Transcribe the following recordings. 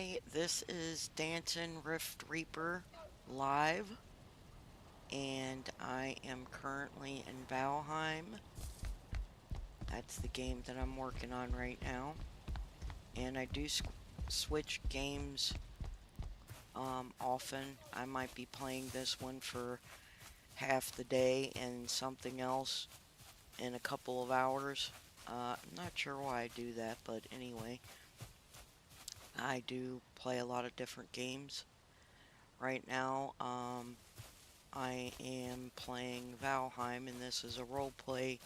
Hi, this is Dancing Rift Reaper live, and I am currently in Valheim. That's the game that I'm working on right now, and I do switch games often. I might be playing this one for half the day and something else in a couple of hours. I'm not sure why I do that, but anyway, I do play a lot of different games. Right now, I am playing Valheim, and this is a roleplay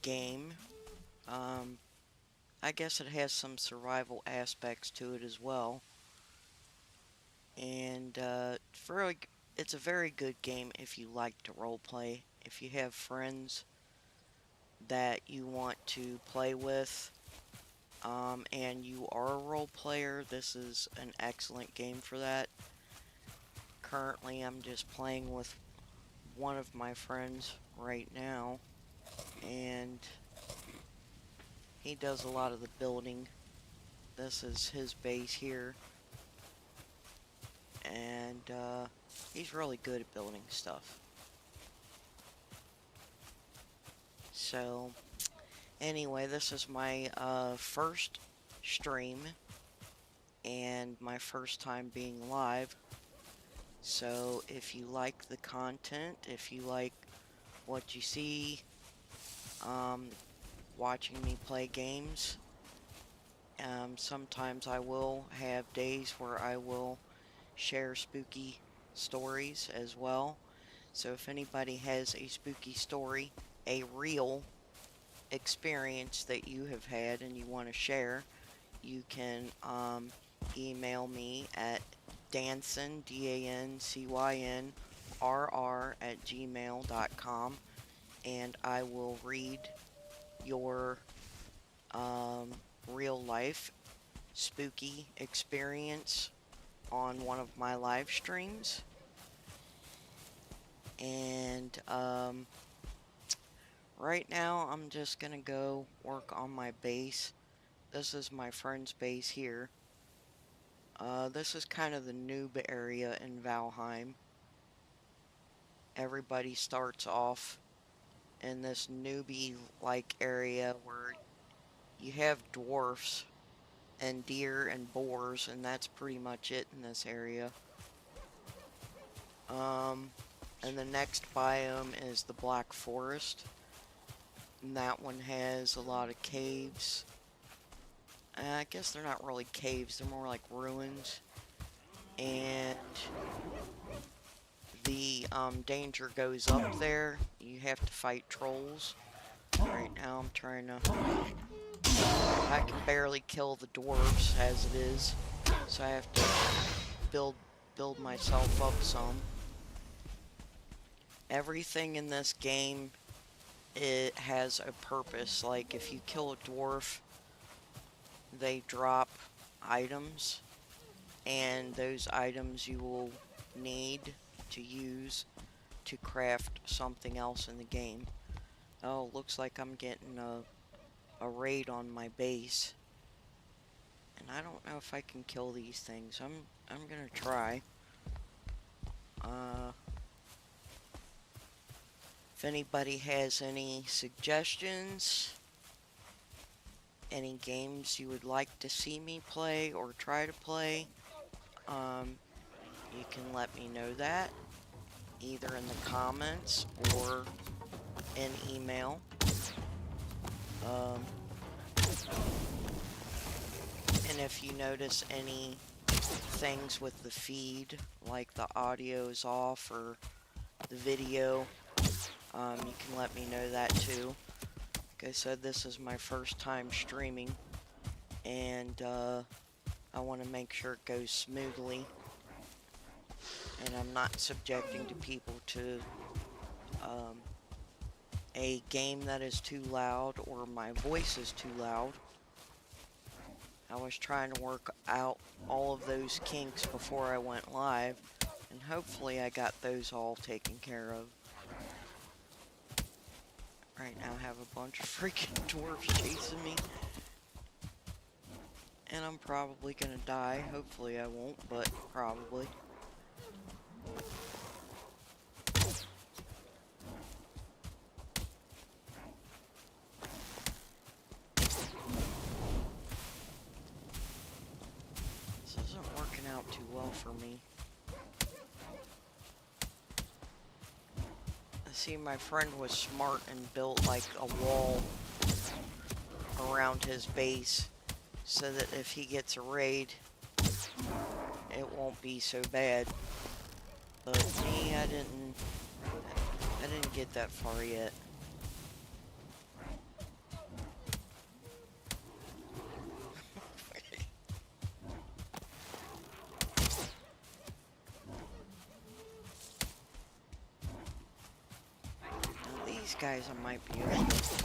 game. Um, I guess it has some survival aspects to it as well. And it's a very good game if you like to roleplay. If you have friends that you want to play with, and you are a role player, this is an excellent game for that. Currently, I'm just playing with one of my friends right now, and he does a lot of the building. This is his base here, and he's really good at building stuff. So, anyway, this is my first stream and my first time being live. So, if you like the content, if you like what you see, um, watching me play games, sometimes I will have days where I will share spooky stories as well. So if anybody has a spooky story, a real experience that you have had and you want to share, you can email me at dancyn, DANCYNRR at gmail.com, and I will read your um, real life spooky experience on one of my live streams. And right now I'm just gonna go work on my base. This is my friend's base here. This is kind of the noob area in Valheim. Everybody starts off in this newbie-like area where you have dwarfs and deer and boars, and that's pretty much it in this area. And the next biome is the Black Forest, and that one has a lot of caves. I guess they're not really caves, they're more like ruins. And the danger goes up there. You have to fight trolls. Right now I'm trying to... I can barely kill the dwarves as it is, so I have to build myself up some. Everything in this game, it has a purpose. Like if you kill a dwarf, they drop items, and those items you will need to use to craft something else in the game. Oh, looks like I'm getting a raid on my base. And I don't know if I can kill these things. I'm gonna try. If anybody has any suggestions, any games you would like to see me play or try to play, you can let me know that either in the comments or in email. And if you notice any things with the feed, like the audio's off or the video, you can let me know that too. Like I said, this is my first time streaming, and I want to make sure it goes smoothly, and I'm not subjecting to people to a game that is too loud or my voice is too loud. I was trying to work out all of those kinks before I went live, and hopefully I got those all taken care of. Right now I have a bunch of freaking dwarves chasing me. And I'm probably gonna die. Hopefully I won't, but probably. This isn't working out too well for me. I see my friend was smart and built like a wall around his base so that if he gets a raid, it won't be so bad. But me, I didn't get that far yet. Now these guys I might be able to.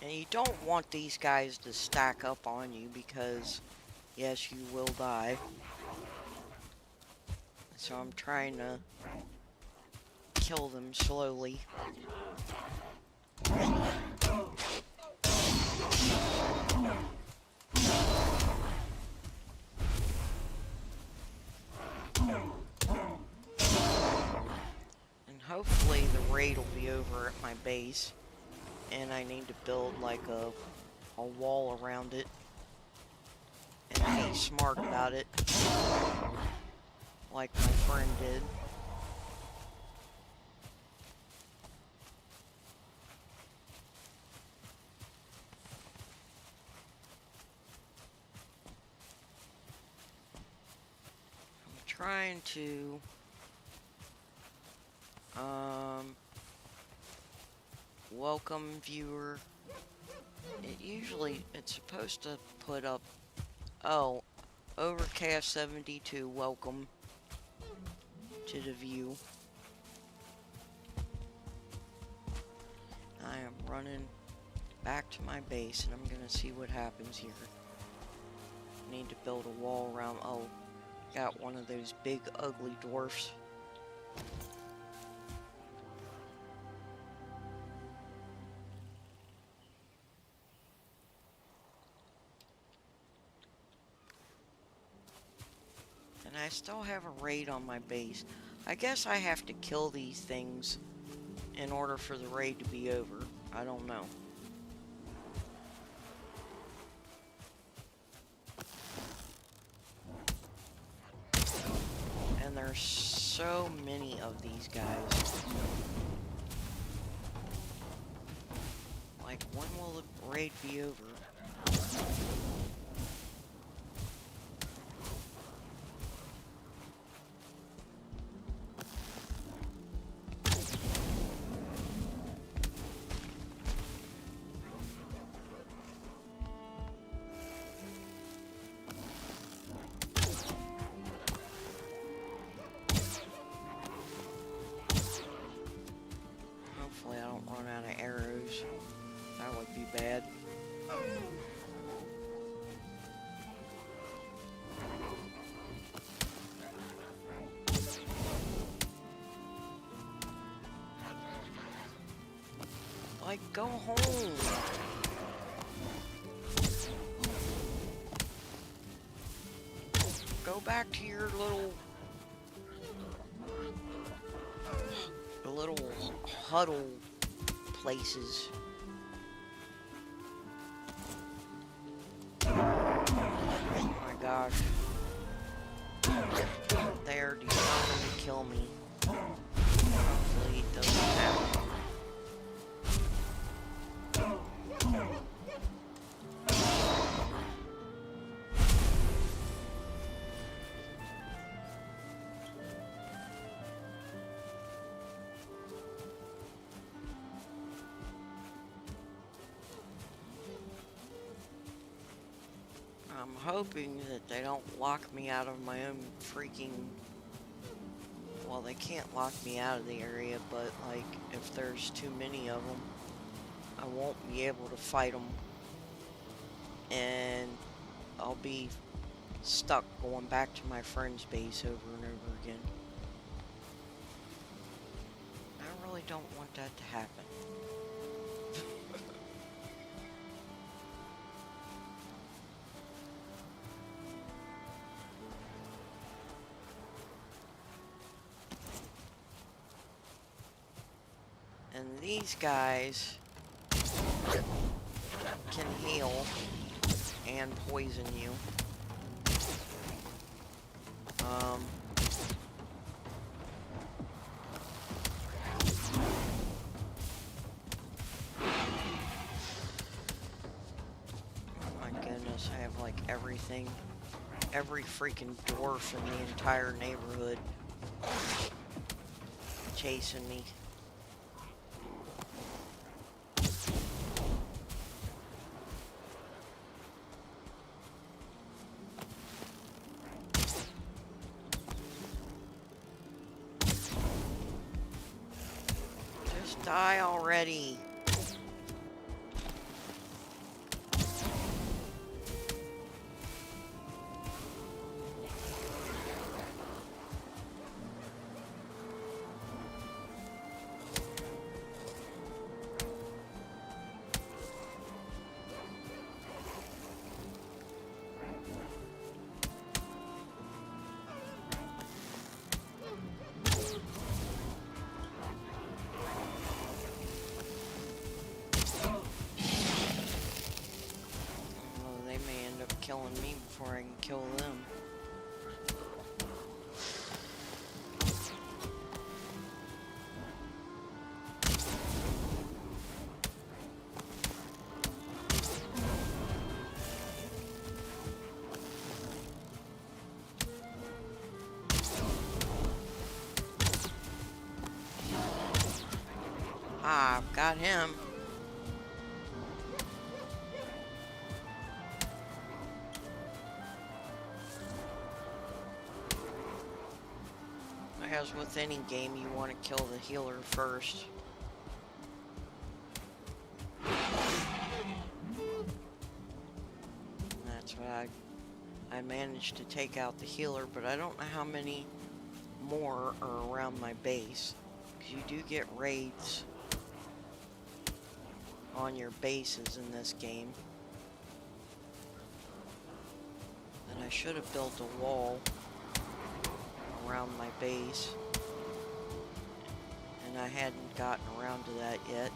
And you don't want these guys to stack up on you because, yes, you will die. So I'm trying to kill them slowly. And hopefully the raid will be over at my base. And I need to build like a wall around it. And be smart about it. Like my friend did. I'm trying to welcome viewer. It's supposed to put up, oh, Overcast 72, welcome to the view. I am running back to my base and I'm gonna see what happens here. Need to build a wall around, oh, got one of those big ugly dwarfs. And I still have a raid on my base. I guess I have to kill these things in order for the raid to be over. I don't know. And there's so many of these guys. Like, when will the raid be over? Hopefully I don't run out of arrows. That would be bad. Like, go home. Go back to your little huddle places. Oh my gosh. They are determined to kill me. Hopefully it doesn't happen. I'm hoping that they don't lock me out of my own freaking... Well, they can't lock me out of the area, but, like, if there's too many of them, I won't be able to fight them. And I'll be stuck going back to my friend's base over and over again. I really don't want that to happen. And these guys can heal and poison you. Um, oh my goodness, I have like everything, every freaking dwarf in the entire neighborhood chasing me. Just die already. They may end up killing me before I can kill them. Ah, I've got him. As with any game, you want to kill the healer first. And that's what I managed to take out the healer, but I don't know how many more are around my base. Because you do get raids on your bases in this game. And I should have built a wall around my base, and I hadn't gotten around to that yet.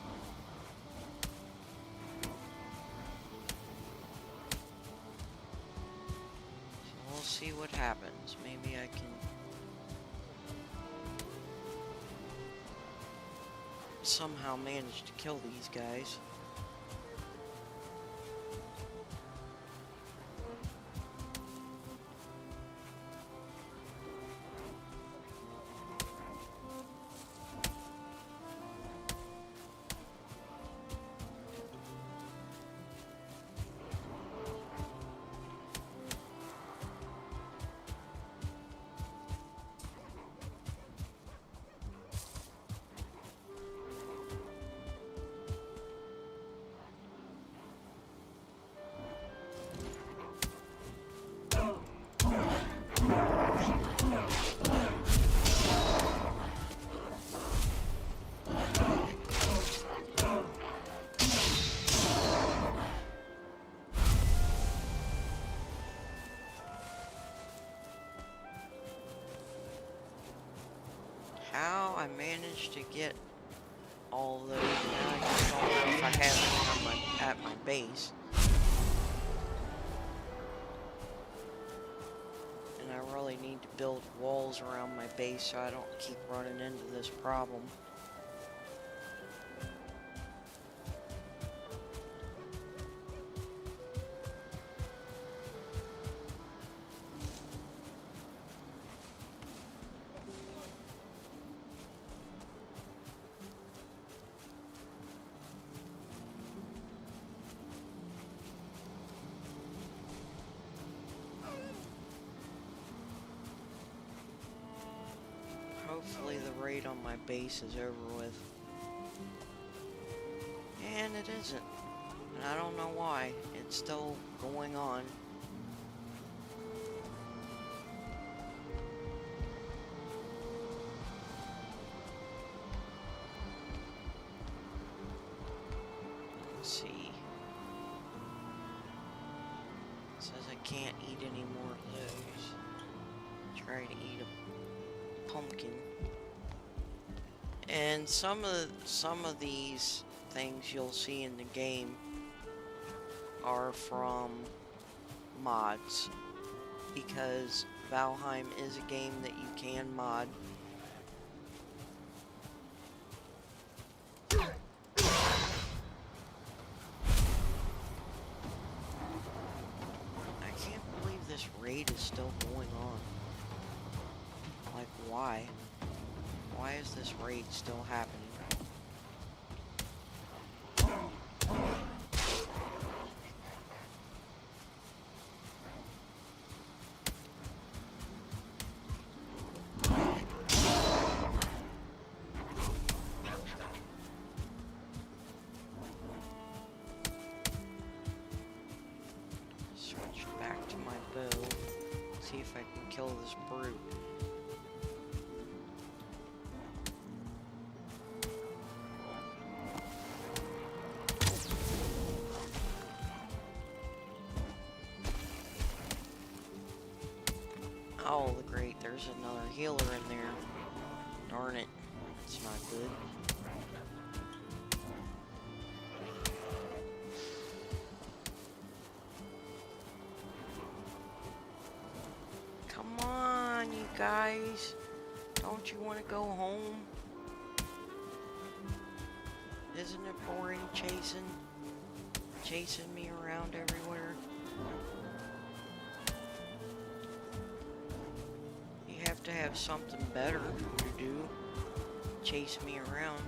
So we'll see what happens. Maybe I can somehow manage to kill these guys. How I managed to get all those, now I just don't know if I have them at my base. And I really need to build walls around my base so I don't keep running into this problem. Hopefully the raid on my base is over with. And it isn't. And I don't know why. It's still going on. see. It says I can't eat any more of those. Try to eat a pumpkin. And some of these things you'll see in the game are from mods, because Valheim is a game that you can mod. I can't believe this raid is still going on. Like, why? Why is this raid still happening? Switch back to my bow. See if I can kill this brute. Oh, great, there's another healer in there. Darn it, that's not good. Come on, you guys. Don't you want to go home? Isn't it boring chasing me around everywhere? You have to have something better to do. Chase me around.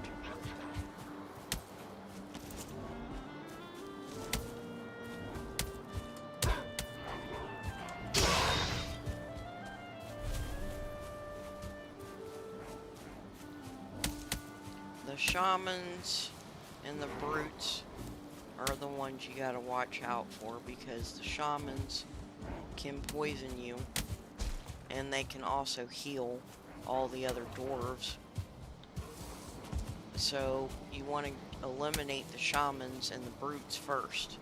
The shamans and the brutes are the ones you gotta watch out for, because the shamans can poison you, and they can also heal all the other dwarves. So you want to eliminate the shamans and the brutes first,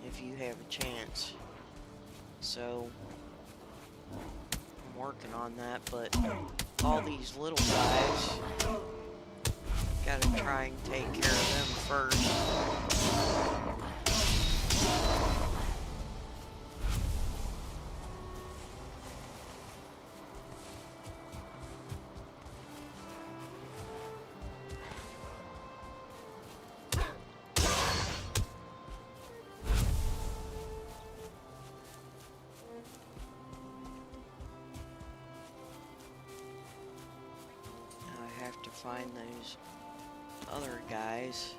if you have a chance. So I'm working on that, but all these little guys, gotta try and take care of them first. I have to find those other guys.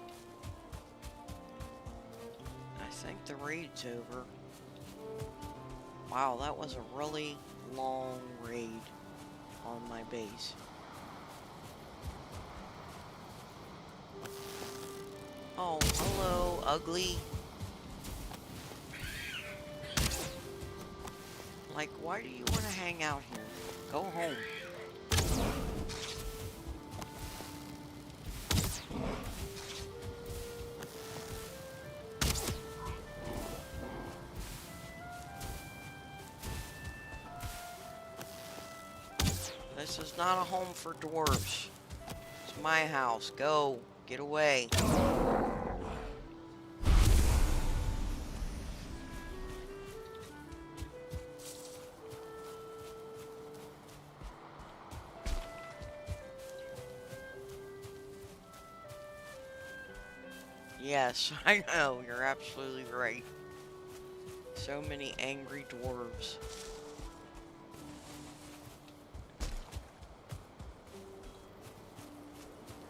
I think the raid's over. Wow, that was a really long raid on my base. Oh, hello, ugly. Like, why do you want to hang out here? Go home. This is not a home for dwarves. It's my house. Go. Get away. Yes, I know. You're absolutely right. So many angry dwarves.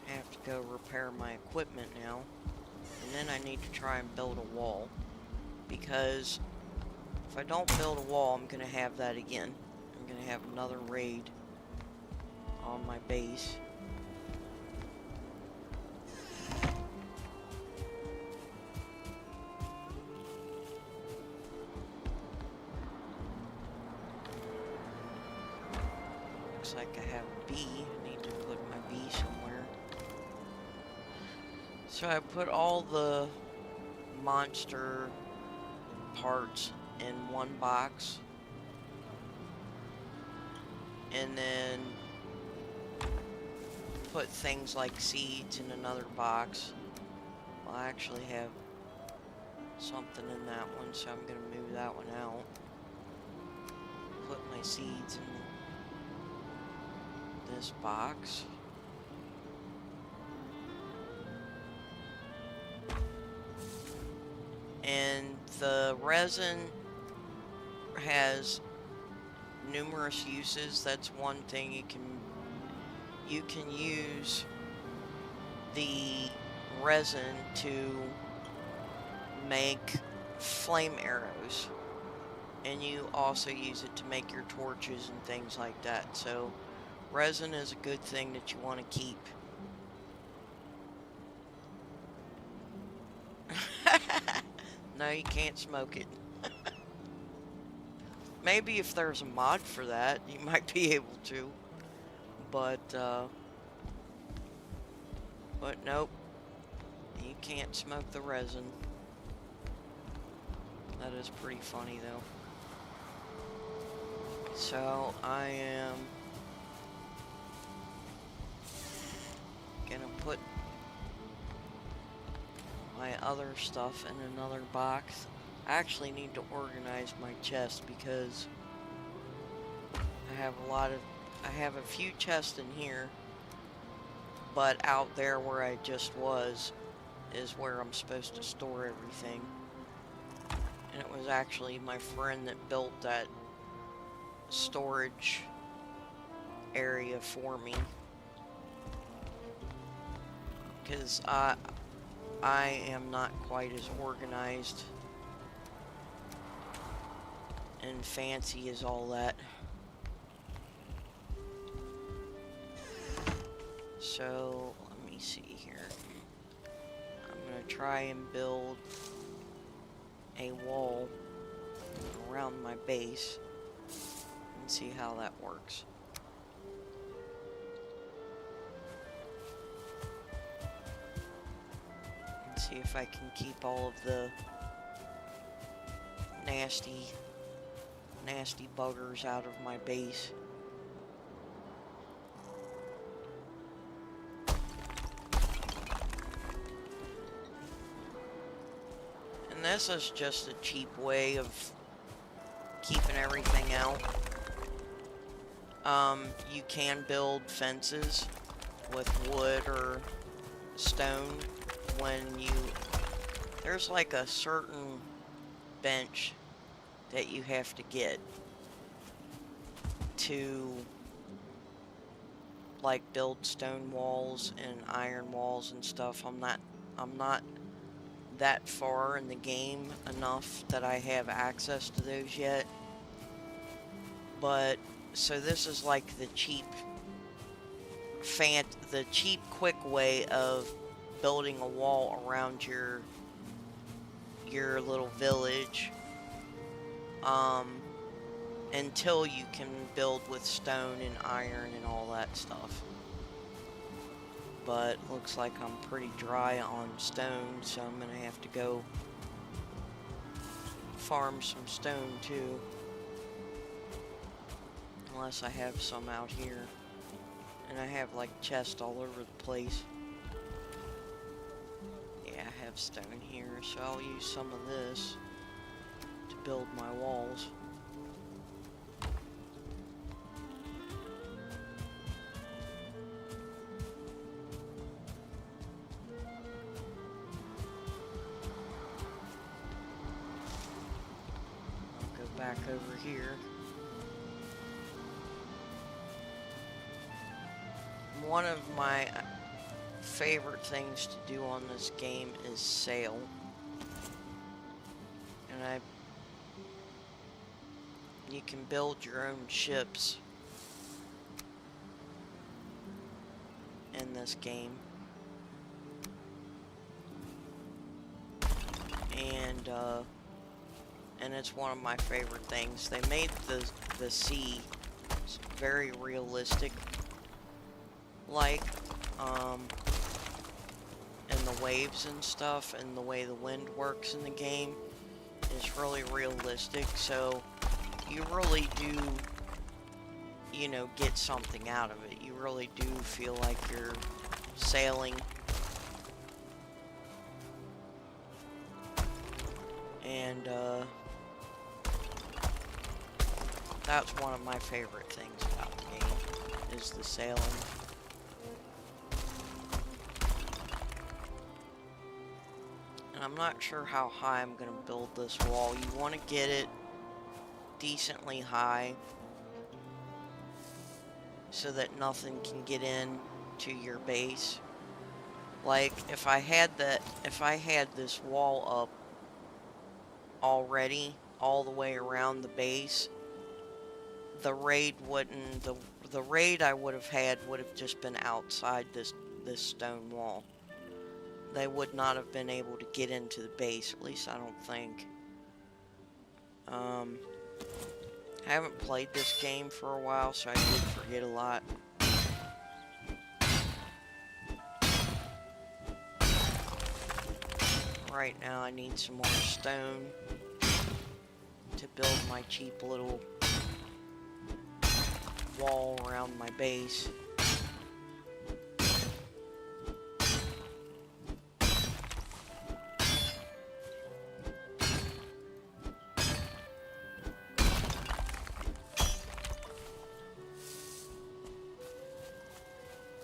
I have to go repair my equipment now. And then I need to try and build a wall. Because if I don't build a wall, I'm going to have that again. I'm going to have another raid on my base. Looks like I have a bee. I need to put my bee somewhere. So I put all the monster parts in one box, and then put things like seeds in another box. Well, I actually have something in that one, so I'm going to move that one out. Put my seeds in this box. And the resin has numerous uses. That's one thing you can use the resin to make flame arrows, and you also use it to make your torches and things like that. So resin is a good thing that you want to keep. No, you can't smoke it. Maybe if there's a mod for that, you might be able to. But nope. You can't smoke the resin. That is pretty funny, though. So, I am gonna put my other stuff in another box. I actually need to organize my chest because I have a few chests in here, but out there where I just was is where I'm supposed to store everything. And it was actually my friend that built that storage area for me, because I am not quite as organized and fancy as all that. So let me see here. I'm gonna try and build a wall around my base and see how that works. And see if I can keep all of the nasty buggers out of my base. And this is just a cheap way of keeping everything out. You can build fences with wood or stone when there's like a certain bench that you have to get to like build stone walls and iron walls and stuff. I'm not that far in the game enough that I have access to those yet. But so this is like the cheap quick way of building a wall around your little village, until you can build with stone and iron and all that stuff. But looks like I'm pretty dry on stone, so I'm gonna have to go farm some stone too. Unless I have some out here. And I have like chests all over the place. Yeah, I have stone here, so I'll use some of this to build my walls. I'll go back over here. One of my favorite things to do on this game is sail. And you can build your own ships in this game. And it's one of my favorite things. They made the sea very realistic, like, in the waves and stuff and the way the wind works in the game is really realistic, so you really do, you know, get something out of it. You really do feel like you're sailing. And, that's one of my favorite things about the game, is the sailing. And I'm not sure how high I'm going to build this wall. You want to get it decently high so that nothing can get in to your base. Like, if I had this wall up already all the way around the base, the raid wouldn't, the raid I would have had would have just been outside this stone wall. They would not have been able to get into the base, at least I don't think. I haven't played this game for a while, so I did forget a lot. Right now I need some more stone to build my cheap little wall around my base.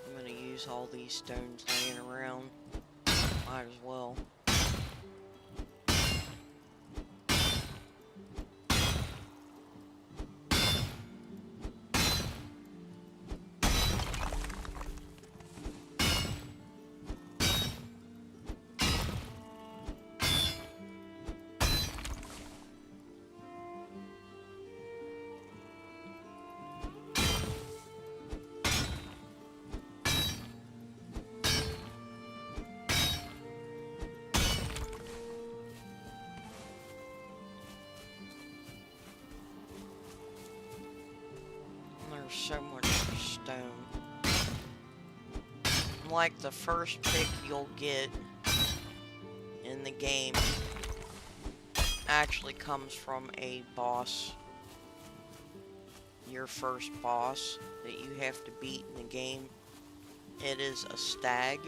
I'm gonna use all these stones laying around. Might as well. There's so much stone. Like the first pick you'll get in the game actually comes from a boss. Your first boss that you have to beat in the game. It is a stag.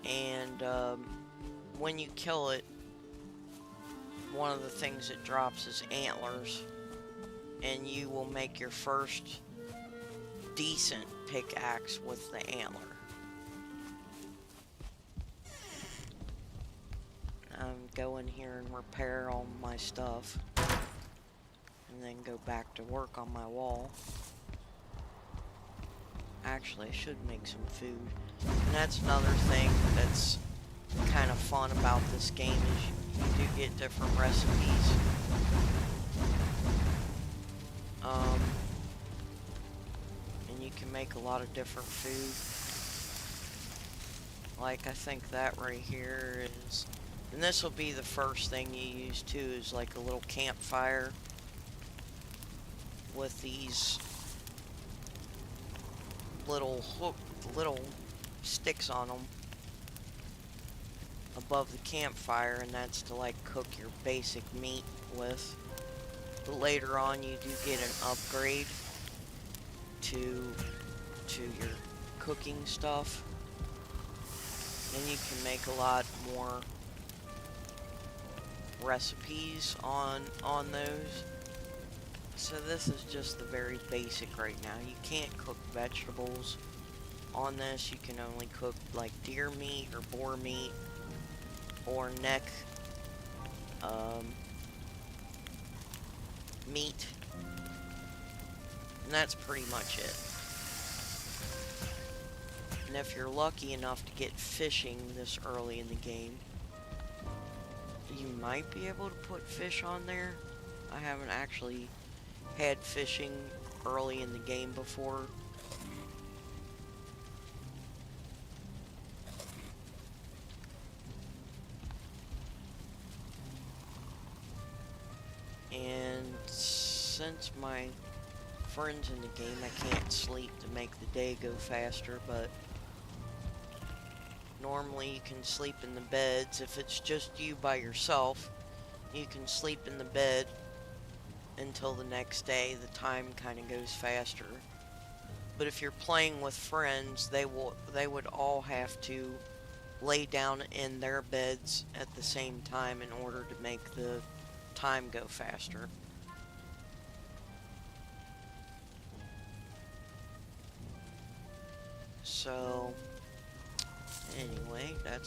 And when you kill it, one of the things it drops is antlers. And you will make your first decent pickaxe with the antler. Go in here and repair all my stuff. And then go back to work on my wall. Actually, I should make some food. And that's another thing that's kind of fun about this game is you do get different recipes. And you can make a lot of different food. Like, I think that right here is... And this will be the first thing you use too, is like a little campfire with these little sticks on them above the campfire, and that's to like cook your basic meat with. But later on you do get an upgrade to your cooking stuff, and you can make a lot more recipes on those. So this is just the very basic right now. You can't cook vegetables on this. You can only cook like deer meat or boar meat or neck meat. And that's pretty much it. And if you're lucky enough to get fishing this early in the game, you might be able to put fish on there. I haven't actually had fishing early in the game before. And since my friend's in the game, I can't sleep to make the day go faster, but Normally you can sleep in the beds. If it's just you by yourself, you can sleep in the bed until the next day. The time kind of goes faster. But if you're playing with friends, they would all have to lay down in their beds at the same time in order to make the time go faster. So, anyway, I'm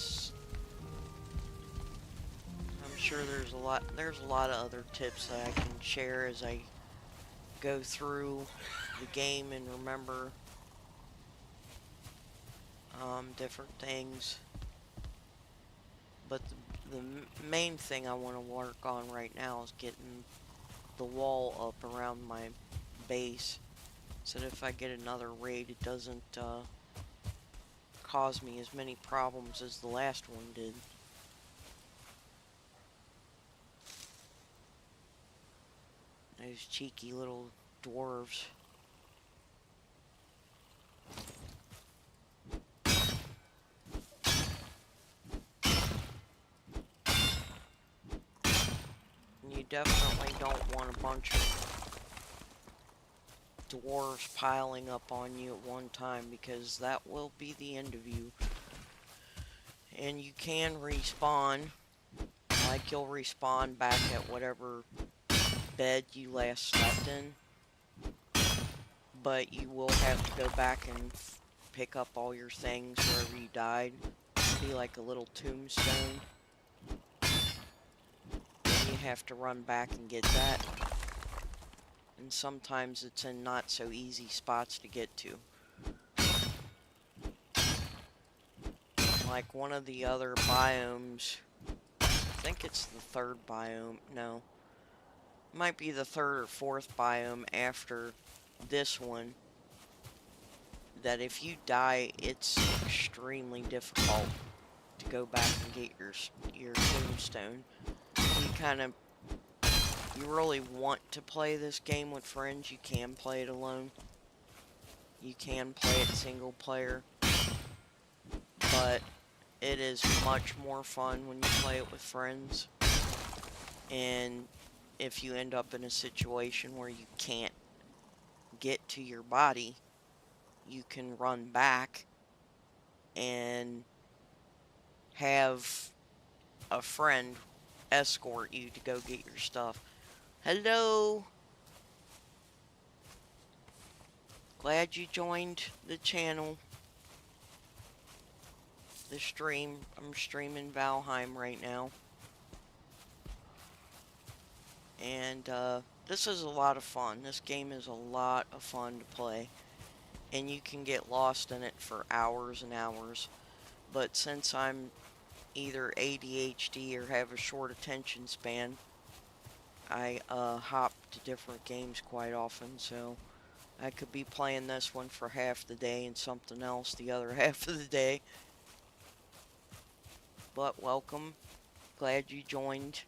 sure there's a lot of other tips that I can share as I go through the game and remember different things. But the main thing I want to work on right now is getting the wall up around my base so that if I get another raid, it doesn't cause me as many problems as the last one did. Those cheeky little dwarves. You definitely don't want a bunch of dwarves piling up on you at one time because that will be the end of you. And you can respawn, like you'll respawn back at whatever bed you last slept in, but you will have to go back and pick up all your things wherever you died. It'll be like a little tombstone. And you have to run back and get that. And sometimes it's in not so easy spots to get to. Like one of the other biomes, I think it's the third biome, no. It might be the third or fourth biome after this one, that if you die, it's extremely difficult to go back and get your tombstone. You really want to play this game with friends, you can play it alone. You can play it single player, but it is much more fun when you play it with friends. And if you end up in a situation where you can't get to your body, you can run back and have a friend escort you to go get your stuff. Hello! Glad you joined the channel. The stream. I'm streaming Valheim right now. And this is a lot of fun. This game is a lot of fun to play. And you can get lost in it for hours and hours. But since I'm either ADHD or have a short attention span, I hop to different games quite often. So I could be playing this one for half the day and something else the other half of the day. But welcome. Glad you joined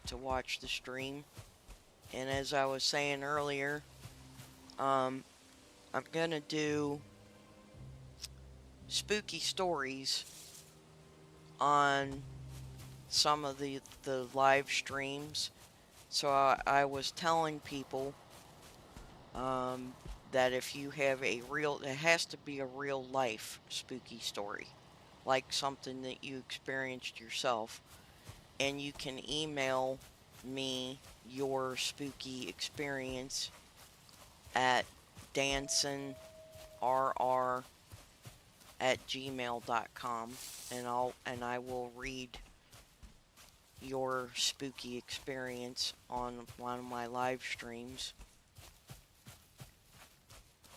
to watch the stream. And as I was saying earlier, I'm gonna do spooky stories on some of the live streams. So I was telling people that if you have it has to be a real life spooky story, like something that you experienced yourself, and you can email me your spooky experience at dansonrr@gmail.com, and I will read your spooky experience on one of my live streams.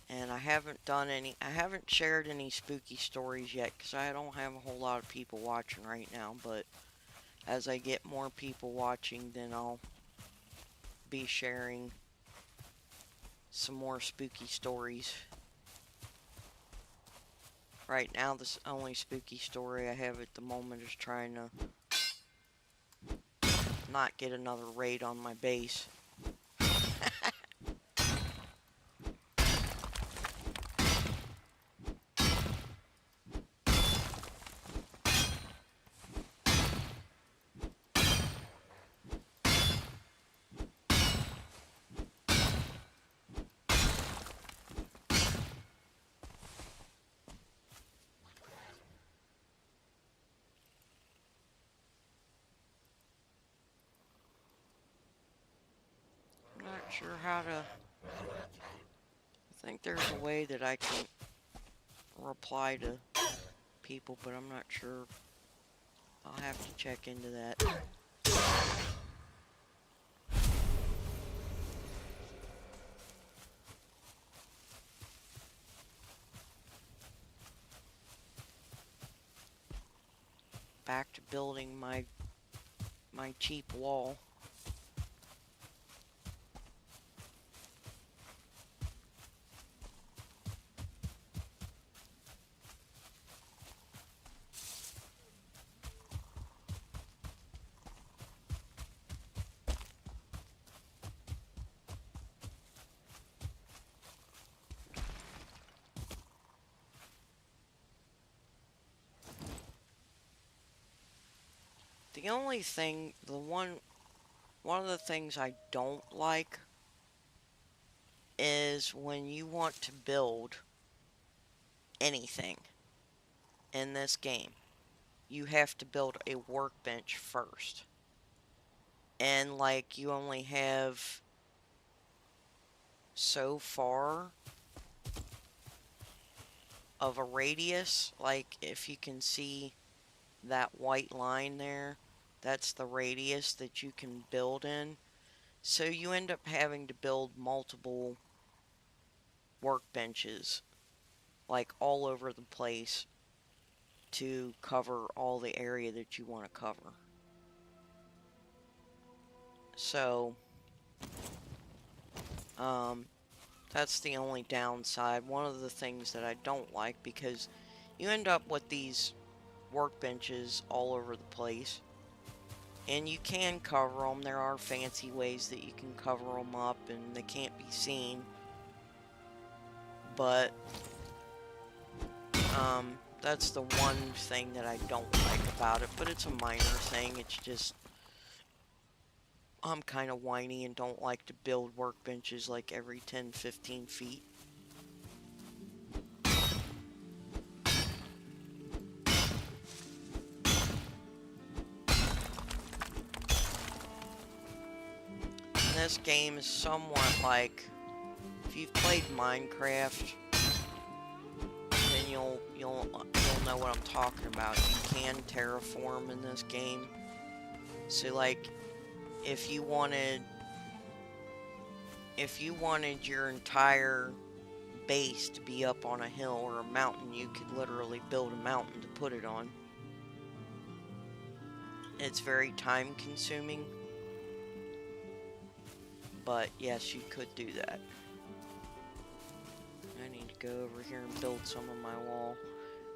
And I haven't shared any spooky stories yet because I don't have a whole lot of people watching right now, but as I get more people watching, then I'll be sharing some more spooky stories. Right now, the only spooky story I have at the moment is trying to not get another raid on my base. Sure how to. I think there's a way that I can reply to people, but I'm not sure. I'll have to check into that. Back to building my cheap wall. The only thing, one of the things I don't like is when you want to build anything in this game, you have to build a workbench first. And like you only have so far of a radius, like if you can see that white line there, that's the radius that you can build in. So you end up having to build multiple workbenches, like all over the place, to cover all the area that you want to cover. So, that's the only downside. One of the things that I don't like, because you end up with these workbenches all over the place. And you can cover them. There are fancy ways that you can cover them up and they can't be seen. But, that's the one thing that I don't like about it. But it's a minor thing. It's just, I'm kind of whiny and don't like to build workbenches like every 10-15 feet. This game is somewhat like, if you've played Minecraft, then you'll know what I'm talking about. You can terraform in this game. So like, if you wanted your entire base to be up on a hill or a mountain, you could literally build a mountain to put it on. It's very time consuming, but yes, you could do that. I need to go over here and build some of my wall.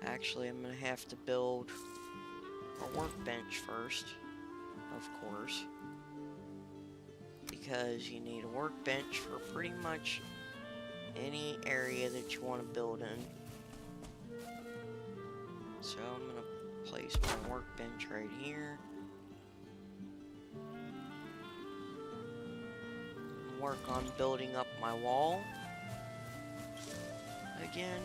Actually, I'm going to have to build a workbench first, of course, because you need a workbench for pretty much any area that you want to build in. So I'm going to place my workbench right here. Work on building up my wall again.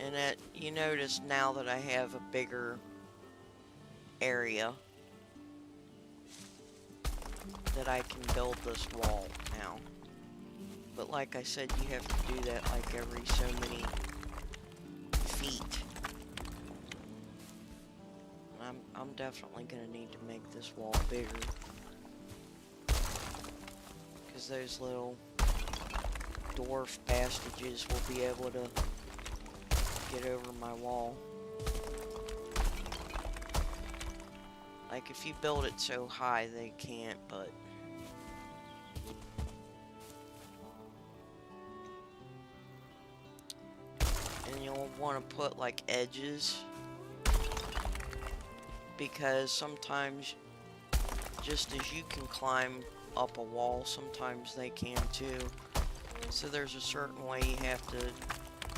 And you notice now that I have a bigger area that I can build this wall now. But like I said, you have to do that like every so many feet. I'm definitely gonna need to make this wall bigger, because those little dwarf bastages will be able to get over my wall. Like if you build it so high they can't, but and you'll want to put like edges, because sometimes just as you can climb up a wall, sometimes they can too. So there's a certain way you have to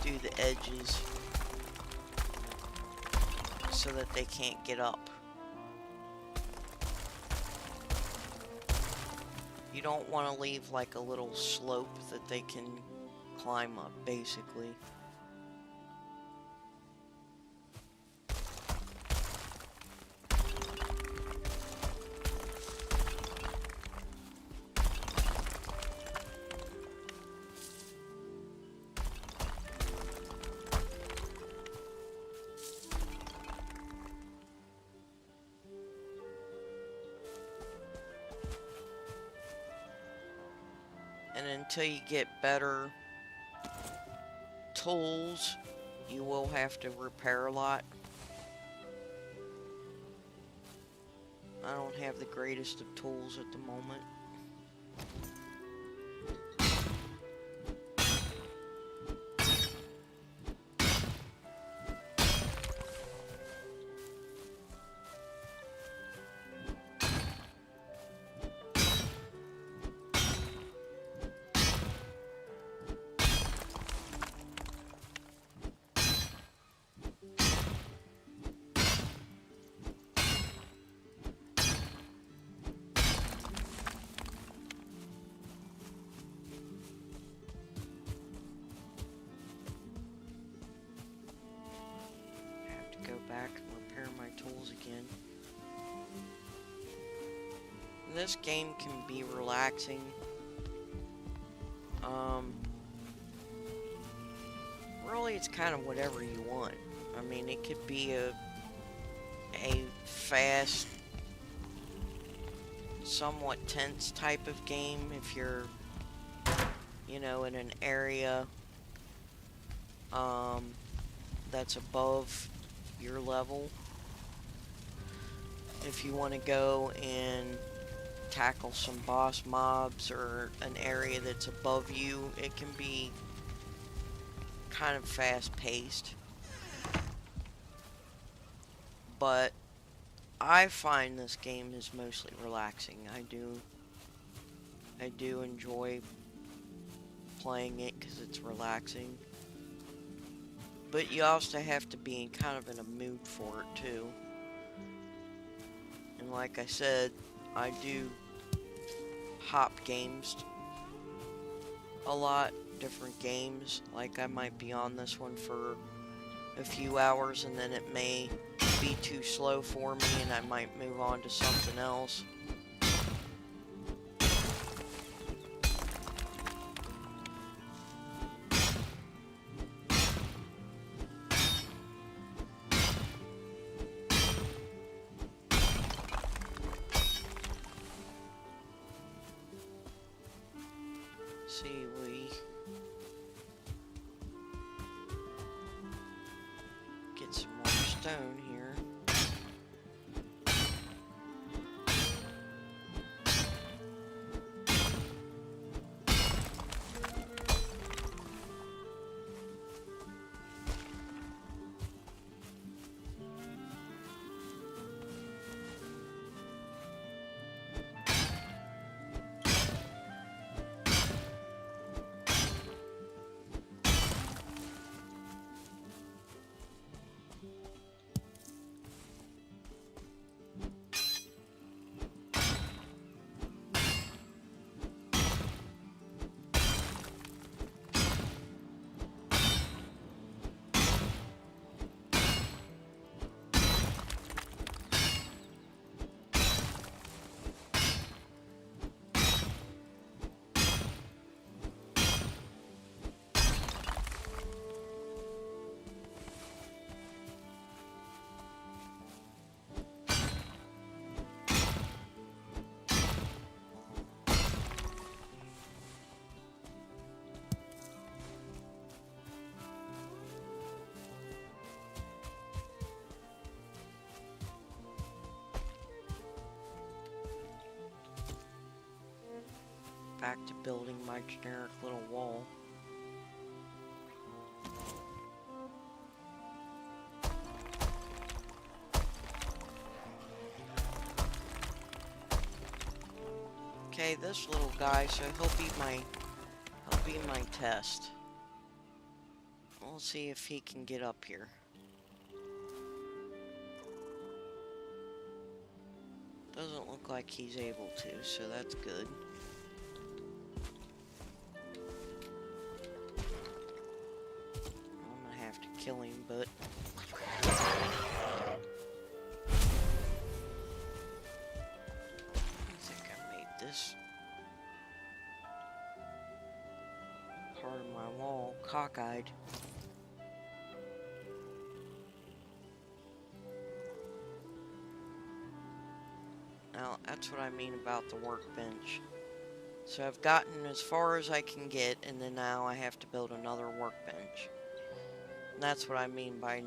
do the edges so that they can't get up. You don't want to leave like a little slope that they can climb up, basically. until you get better tools, you will have to repair a lot. I don't have the greatest of tools at the moment. Go back and repair my tools again. This game can be relaxing. Really, it's kind of whatever you want. I mean, it could be a fast, somewhat tense type of game if you're, you know, in an area that's above your level. If you want to go and tackle some boss mobs or an area that's above you, it can be kind of fast paced. But I find this game is mostly relaxing. I do enjoy playing it because it's relaxing. But you also have to be kind of in a mood for it too. And like I said, I do hop games a lot, different games. Like I might be on this one for a few hours and then it may be too slow for me and I might move on to something else. See, we get some more stone here. Back to building my generic little wall. Okay, this little guy, so he'll be my test. We'll see if he can get up here. Doesn't look like he's able to, so that's good. I'm gonna have to kill him, but I think I made this part of my wall cockeyed. Now, that's what I mean about the workbench. So I've gotten as far as I can get, and then now I have to build another workbench. And that's what I mean by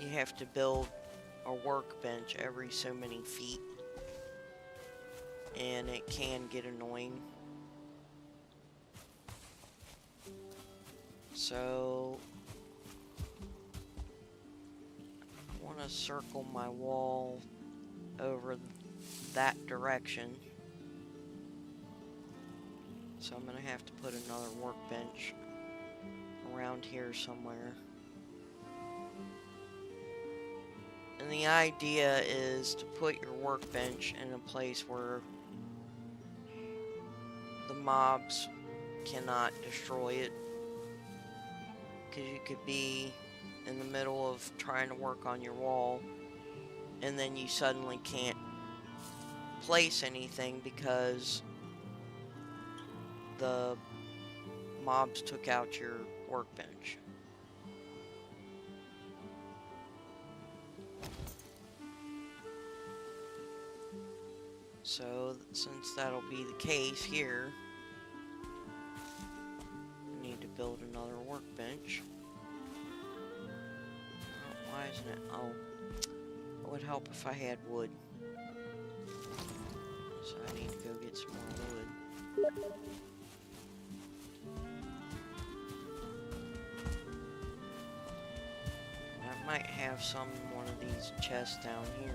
you have to build a workbench every so many feet, and it can get annoying. So I want to circle my wall over that direction. So I'm going to have to put another workbench around here somewhere. And the idea is to put your workbench in a place where the mobs cannot destroy it. Because you could be in the middle of trying to work on your wall, and then you suddenly can't place anything because the mobs took out your workbench. So, since that'll be the case here, I need to build another workbench. Oh, why isn't it? Oh, it would help if I had wood. So I need to go get some more wood. And I might have some in one of these chests down here.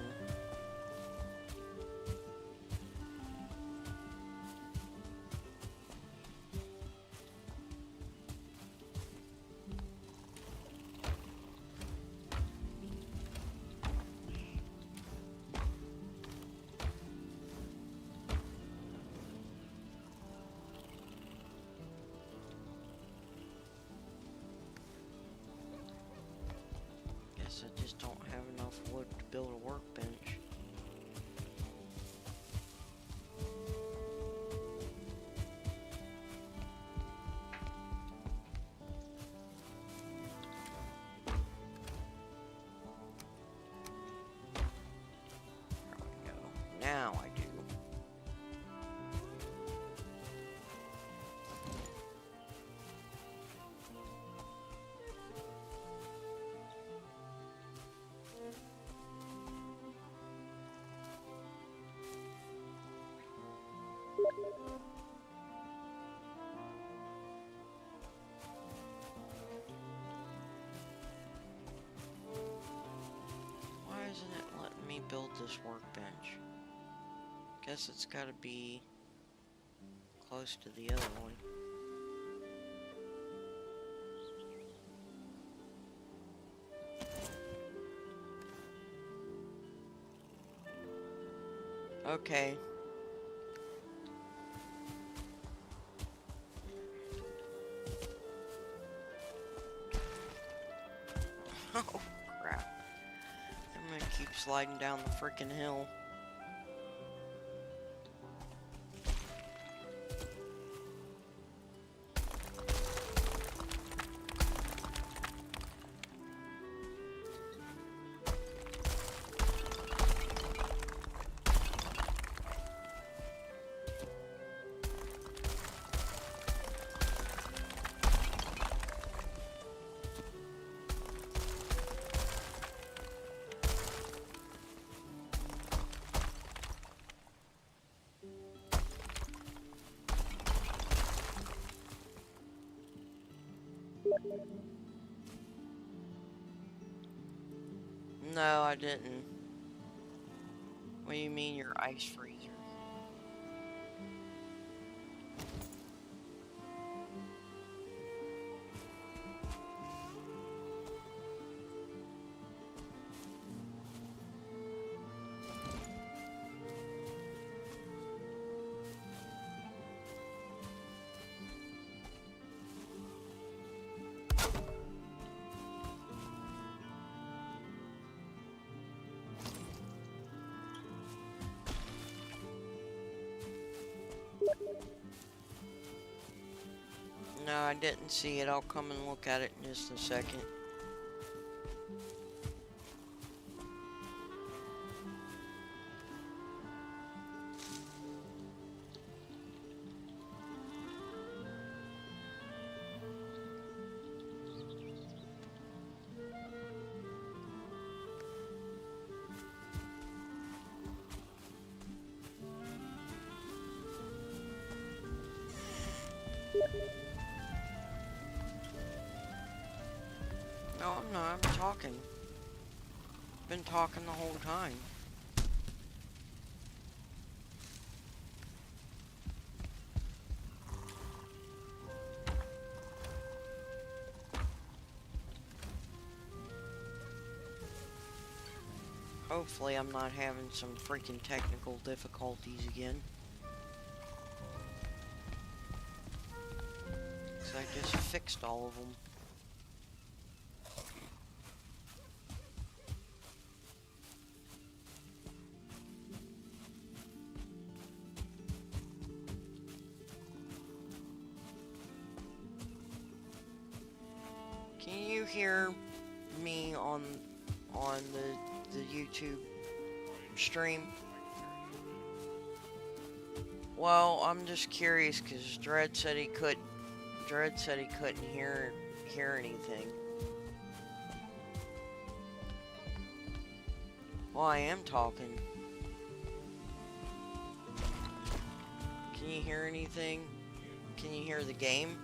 I just don't have enough wood to build a workbench. There we go. Now I do. Why isn't it letting me build this workbench? Guess it's gotta be close to the other one. Okay. Oh, crap. I'm gonna keep sliding down the freaking hill. No, I didn't. What do you mean your ice freezer? No, I didn't see it. I'll come and look at it in just a second. talking. Been talking the whole time. Hopefully I'm not having some freaking technical difficulties again. 'Cause I just fixed all of them. Can you hear me on the YouTube stream? Well, I'm just curious because Dread said he couldn't. Dread said he couldn't hear anything. Well, I am talking. Can you hear anything? Can you hear the game?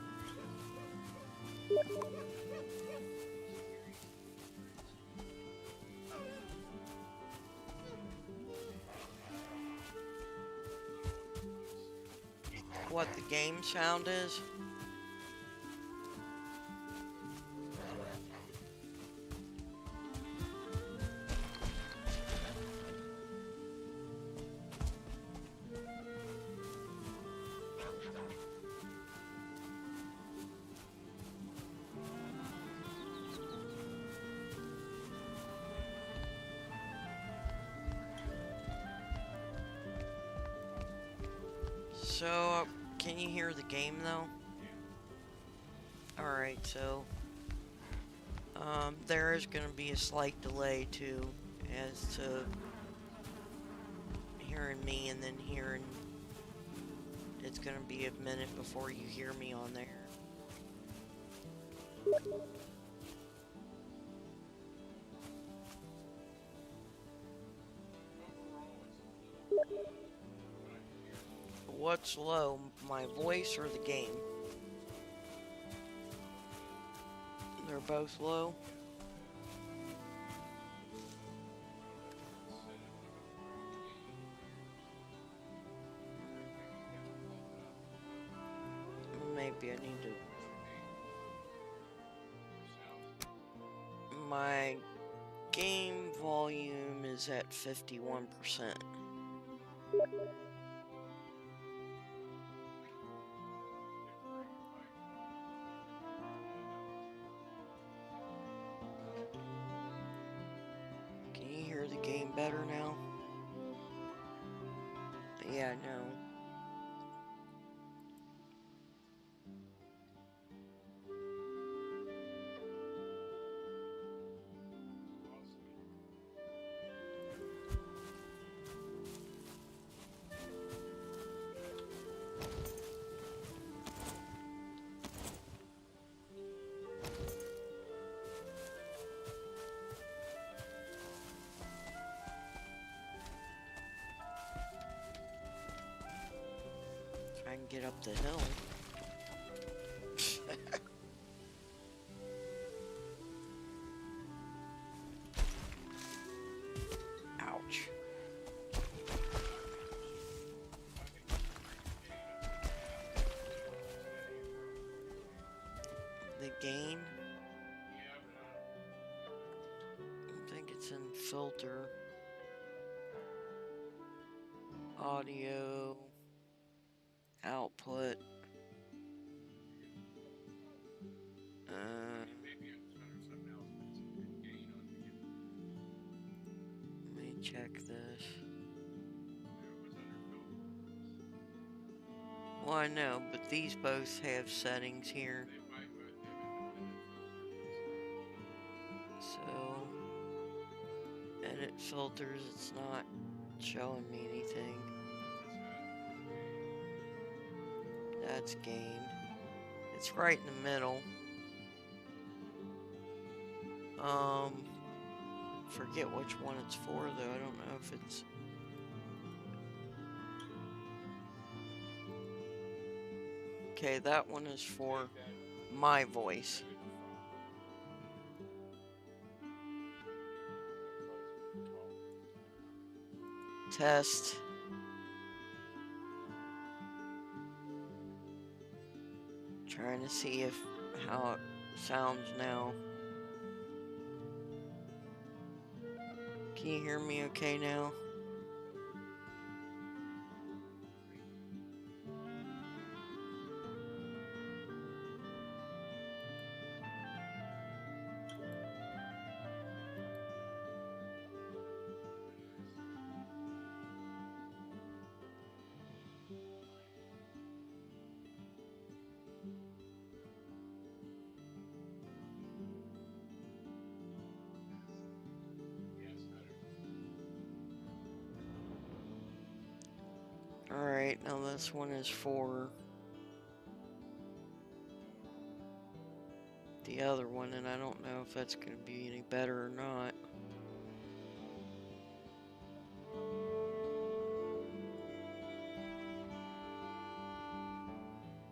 What the game sound is? So, can you hear the game though? Alright, so there is going to be a slight delay too, as to hearing me and then hearing. It's going to be a minute before you hear me on there. What's low, my voice or the game? They're both low. Maybe I need to. My game volume is at 51%. Can you hear the game better now? Yeah, no. If I can get up the hill. Ouch. The gain. I think it's in filter. Audio. Output. Let me check this. Well, I know, but these both have settings here. So, edit filters, it's not showing me anything. That's gain. It's right in the middle. Forget which one it's for though. I don't know if it's. Okay, that one is for my voice. Test. Trying to see if how it sounds now. Can you hear me okay now? Alright, now this one is for the other one, and I don't know if that's going to be any better or not.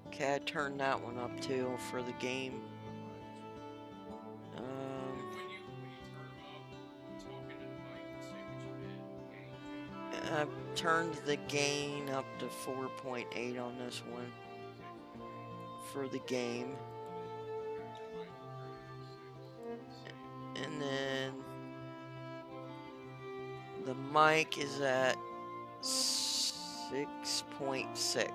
Okay, I turned that one up too for the game. I've turned the gain up to 4.8 on this one for the game. And then the mic is at 6.6.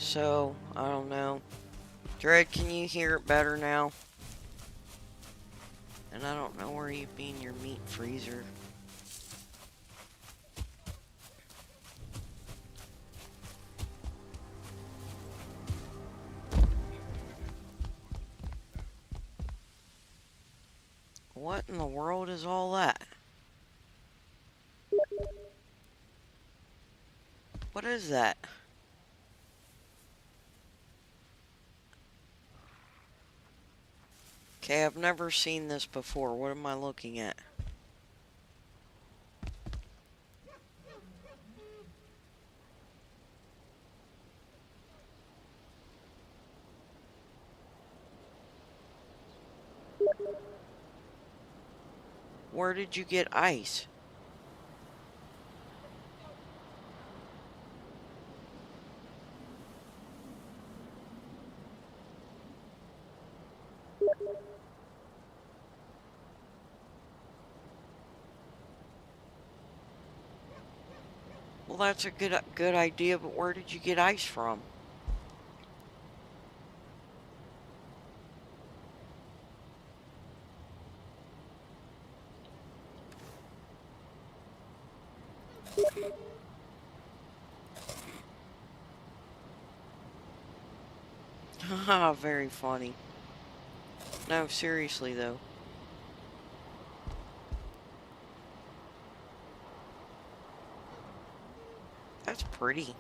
So, I don't know. Dread, can you hear it better now? And I don't know where you've been your meat freezer. What in the world is all that? What is that? Okay, I've never seen this before. What am I looking at? Where did you get ice? Well, that's a good idea, but where did you get ice from? Haha, very funny. No, seriously though. That's pretty.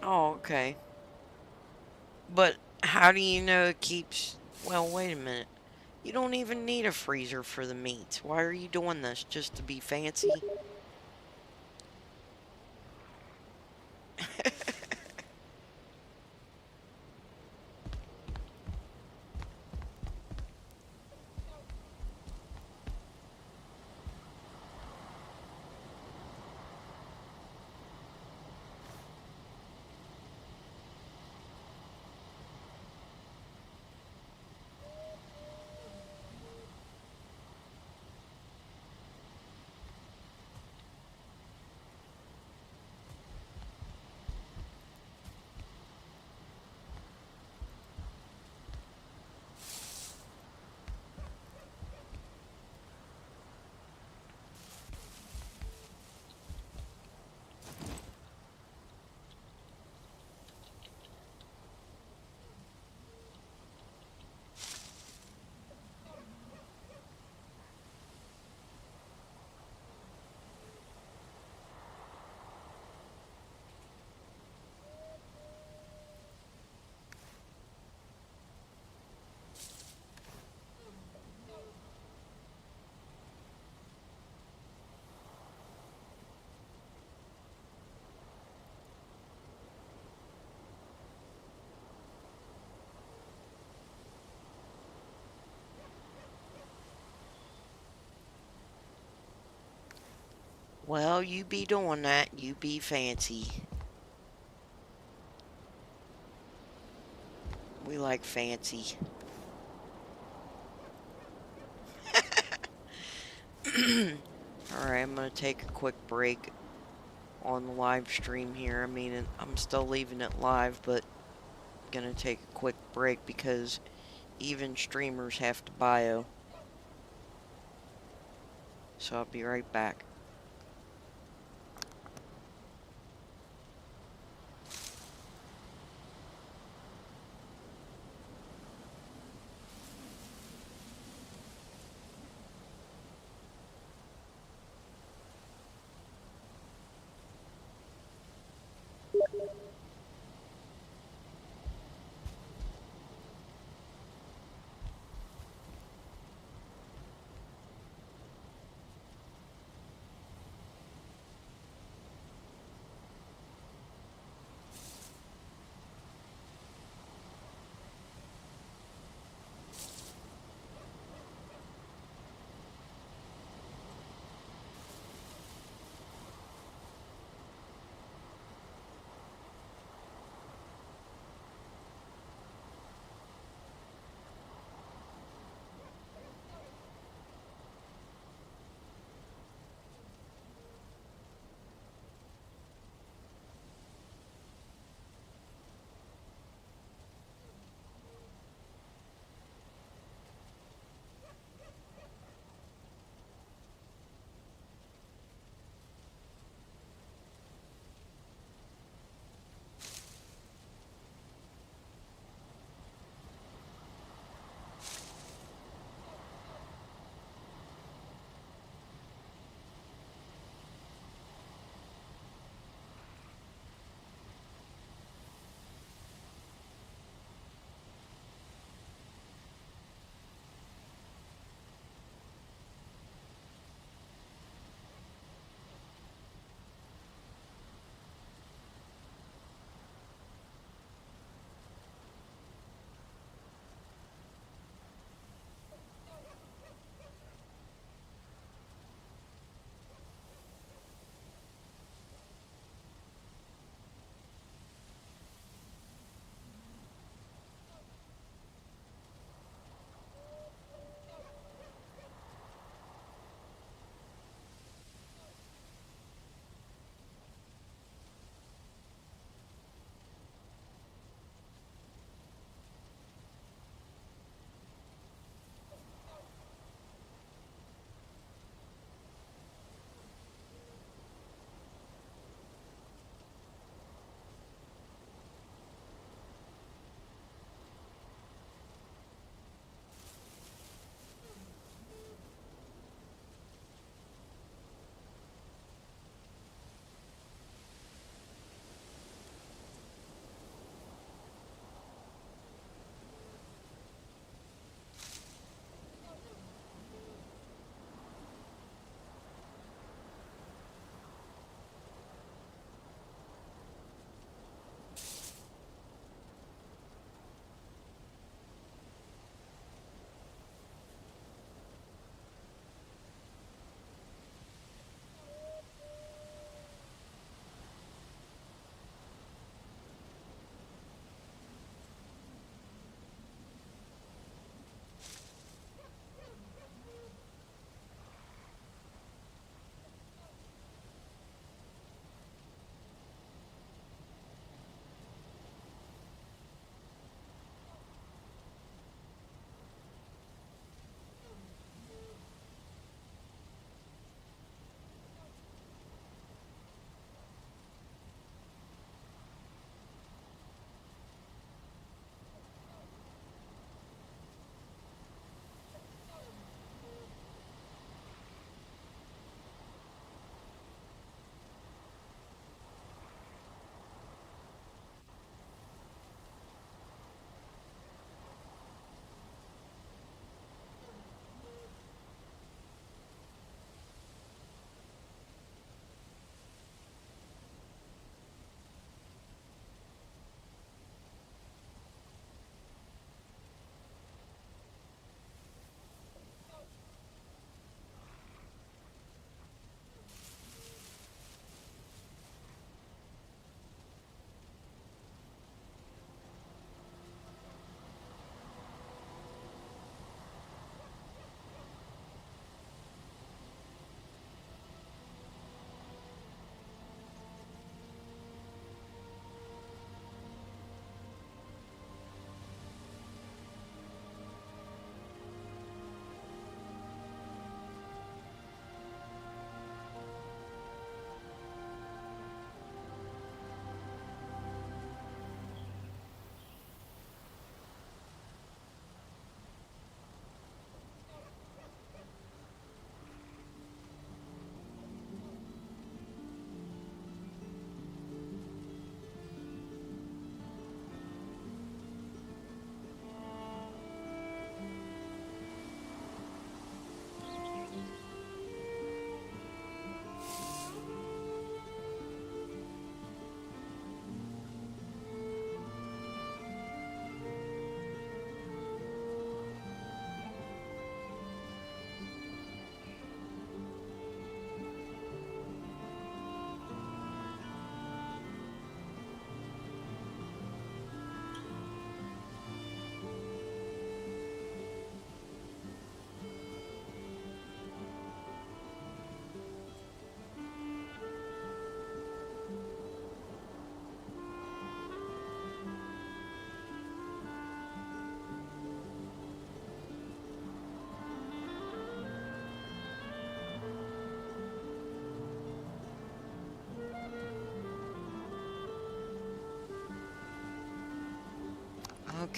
Oh, okay. But how do you know it keeps... Well, wait a minute. You don't even need a freezer for the meat. Why are you doing this? Just to be fancy? Well, you be doing that. You be fancy. We like fancy. Alright, I'm gonna take a quick break on the live stream here. I mean, I'm still leaving it live, but gonna take a quick break because even streamers have to bio. So I'll be right back.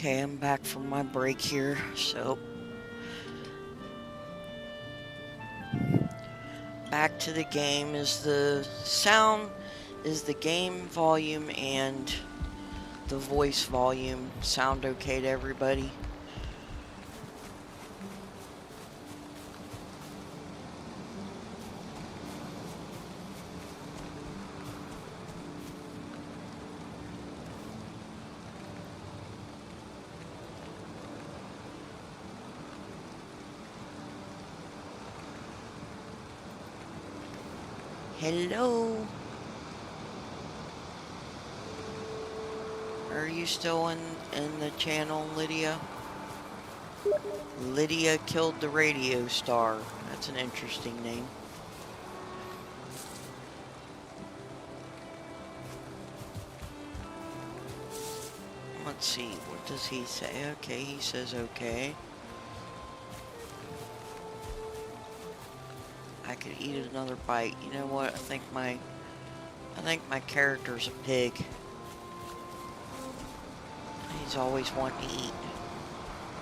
Okay, I'm back from my break here. So, back to the game. Is the sound, is the game volume and the voice volume sound okay to everybody? Hello? Are you still in the channel, Lydia? Lydia killed the radio star. That's an interesting name. Let's see, what does he say? Okay, he says okay. I could eat another bite. You know what? I think my character's a pig. He's always wanting to eat.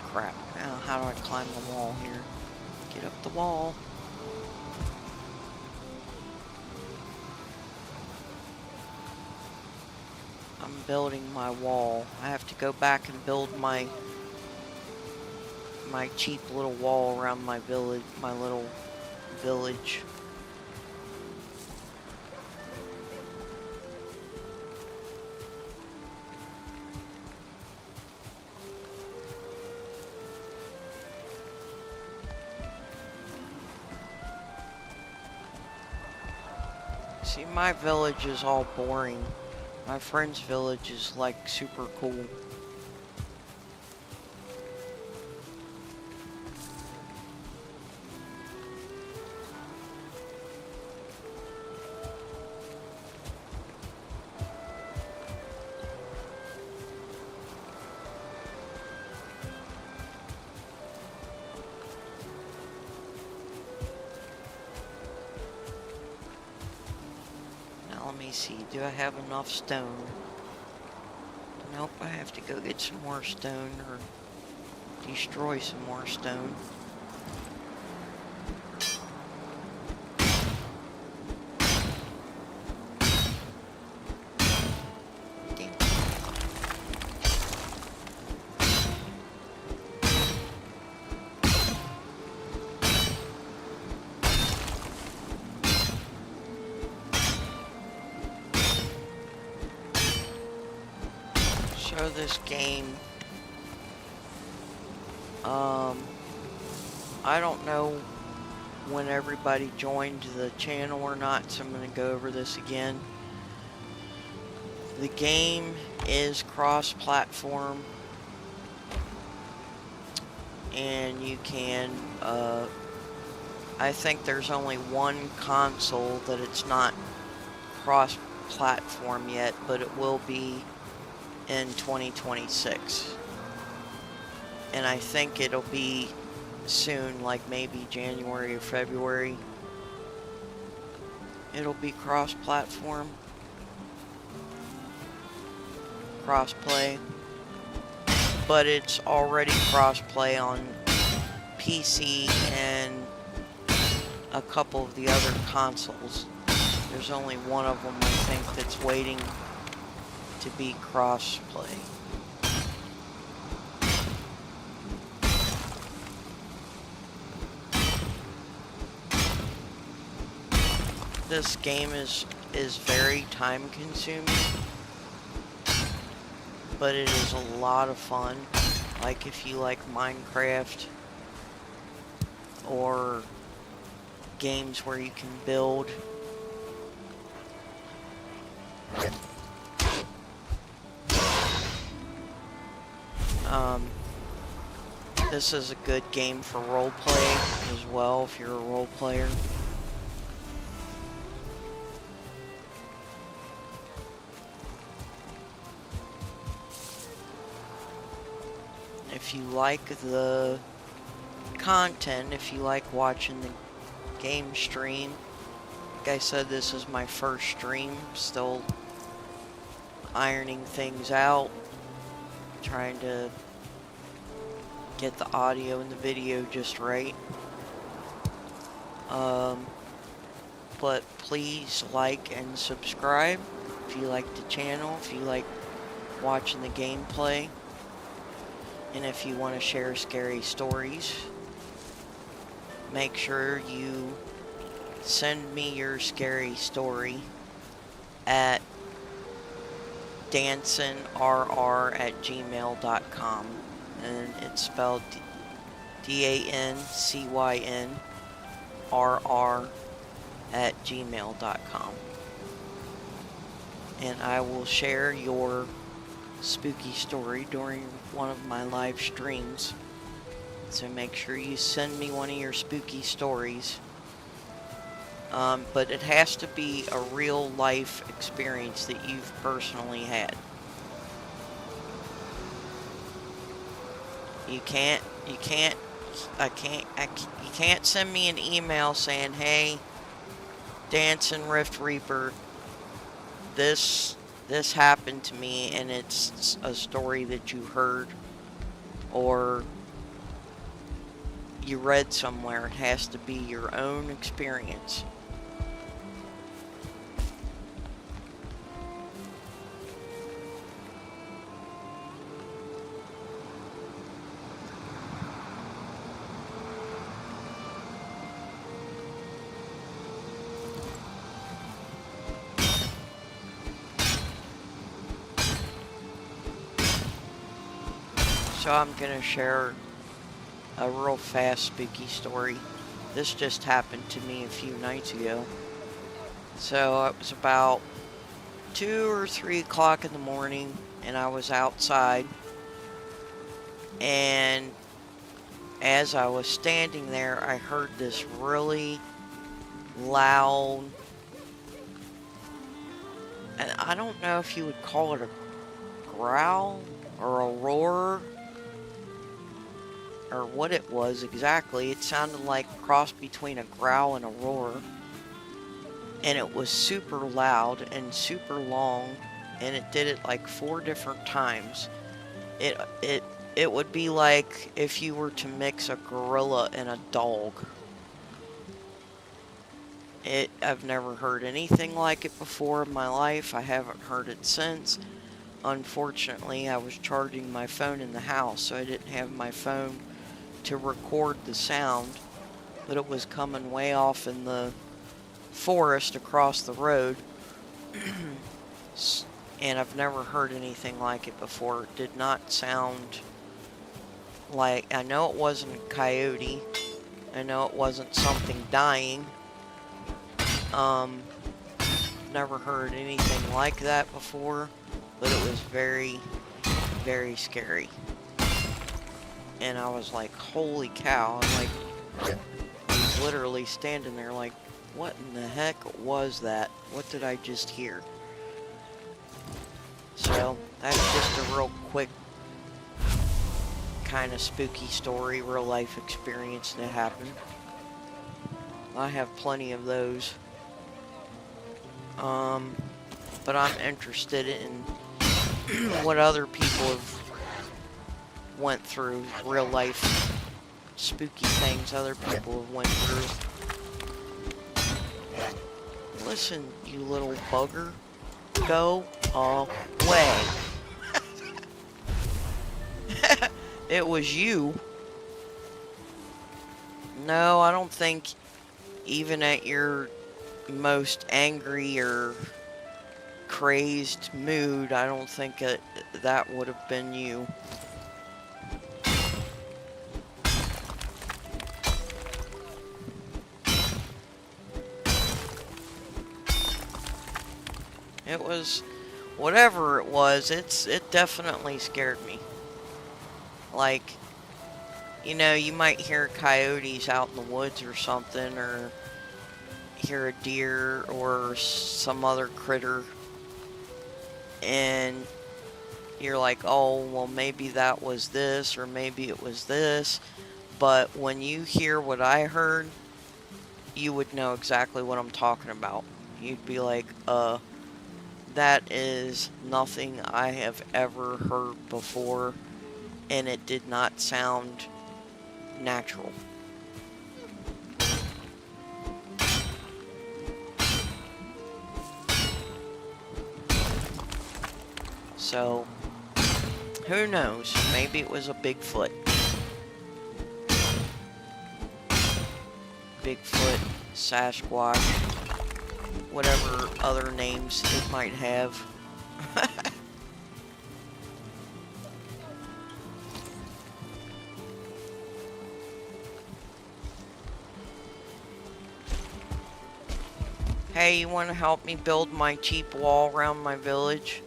Crap. Now, how do I climb the wall here? Get up the wall. I'm building my wall. I have to go back and build my cheap little wall around my village, my little village. See, my village is all boring. My friend's village is like super cool. Let me see, do I have enough stone? Nope, I have to go get some more stone or destroy some more stone. This game, I don't know when everybody joined the channel or not, so I'm going to go over this again. The game is cross-platform, and you can, I think there's only one console that it's not cross-platform yet, but it will be in 2026, and I think it'll be soon, like maybe January or February. It'll be cross-platform, cross-play, but it's already cross-play on PC and a couple of the other consoles. There's only one of them, I think, that's waiting to be cross-play. This game is very time-consuming, but it is a lot of fun. Like if you like Minecraft or games where you can build. This is a good game for roleplay as well, if you're a role player. If you like the content, if you like watching the game stream, like I said, this is my first stream, still ironing things out, trying to get the audio and the video just right. But please like and subscribe if you like the channel, if you like watching the gameplay, and if you want to share scary stories. Make sure you send me your scary story at dancynrr@gmail.com, and it's spelled DANCYNRR@gmail.com, and I will share your spooky story during one of my live streams. So make sure you send me one of your spooky stories. But it has to be a real life experience that you've personally had. You can't send me an email saying, "Hey, Dancing Rift Reaper, this happened to me and it's a story that you heard or you read somewhere." It has to be your own experience. So I'm gonna share a real fast spooky story. This just happened to me a few nights ago. So it was about 2 or 3 o'clock in the morning, and I was outside, and as I was standing there, I heard this really loud, and I don't know if you would call it a growl or a roar or what it was exactly. It sounded like a cross between a growl and a roar, and it was super loud and super long, and it did it like 4 different times. It would be like if you were to mix a gorilla and a dog. I've never heard anything like it before in my life. I haven't heard it since. Unfortunately, I was charging my phone in the house, so I didn't have my phone to record the sound, but it was coming way off in the forest across the road. And I've never heard anything like it before. It did not sound like, I know it wasn't a coyote. I know it wasn't something dying. Never heard anything like that before, but it was very, very scary. And I was like, holy cow. I'm like, I was literally standing there like, what in the heck was that? What did I just hear? So, that's just a real quick kind of spooky story, real life experience that happened. I have plenty of those. But I'm interested in what other people have went through, real life spooky things other people have went through. Listen, you little bugger. Go away. It was you. No, I don't think even at your most angry or crazed mood, I don't think that would have been you. It was, whatever it was, it definitely scared me. Like, you know, you might hear coyotes out in the woods or something, or hear a deer or some other critter, and you're like, oh, well, maybe that was this, or maybe it was this. But when you hear what I heard, you would know exactly what I'm talking about. You'd be like, that is nothing I have ever heard before. and it did not sound natural. So, who knows? Maybe it was a Bigfoot. Bigfoot, Sasquatch, whatever other names it might have. Hey, you want to help me build my cheap wall around my village?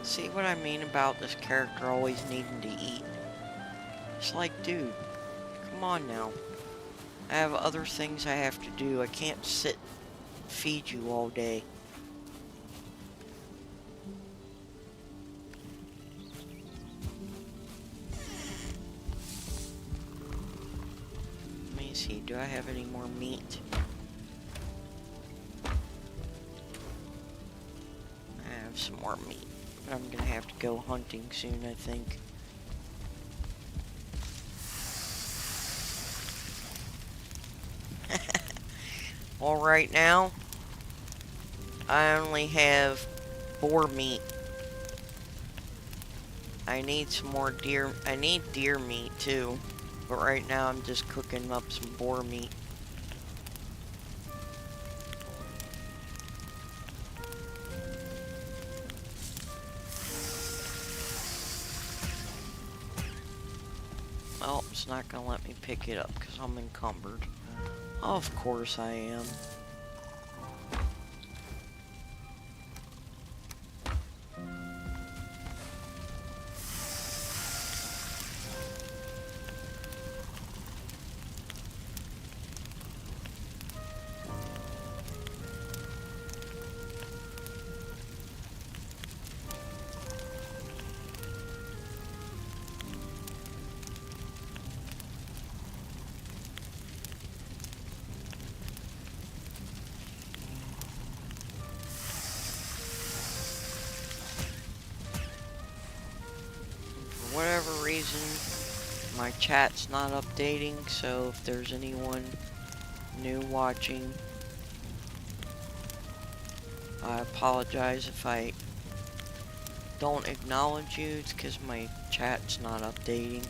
See what I mean about this character always needing to eat? It's like, dude, come on now. I have other things I have to do. I can't sit and feed you all day. Let me see, do I have any more meat? I have some more meat. But I'm gonna have to go hunting soon, I think. Well, right now, I only have boar meat. I need some more deer. I need deer meat too. But right now, I'm just cooking up some boar meat. Well, it's not gonna let me pick it up because I'm encumbered. Of course I am. For whatever reason, my chat's not updating, so if there's anyone new watching, I apologize if I don't acknowledge you. It's because my chat's not updating.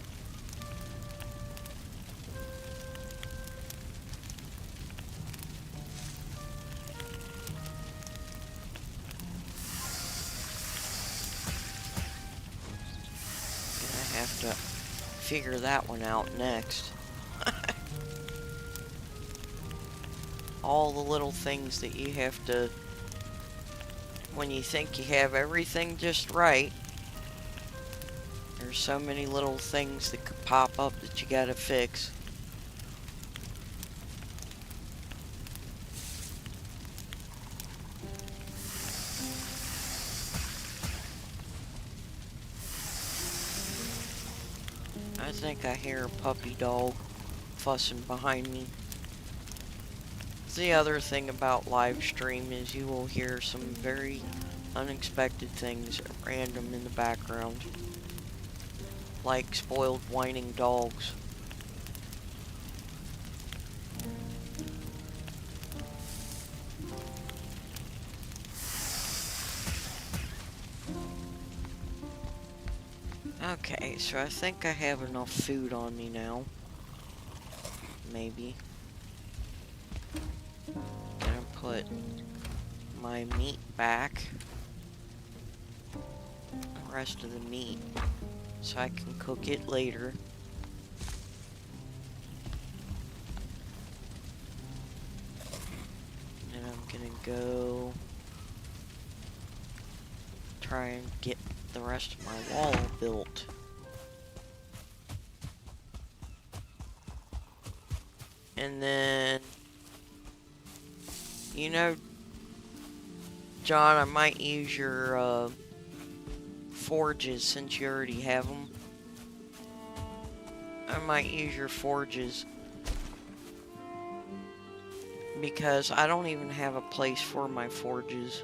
Gonna have to figure that one out next. All the little things that you have to, when you think you have everything just right, there's so many little things that could pop up that you gotta fix. I think I hear a puppy dog fussing behind me. The other thing about live stream is you will hear some very unexpected things at random in the background. Like spoiled whining dogs. Okay, so I think I have enough food on me now. Maybe. Gonna put my meat back. The rest of the meat. So I can cook it later. And I'm gonna go try and get the rest of my wall built. And then You know, John, I might use your forges since you already have them. I might use your forges because I don't even have a place for my forges.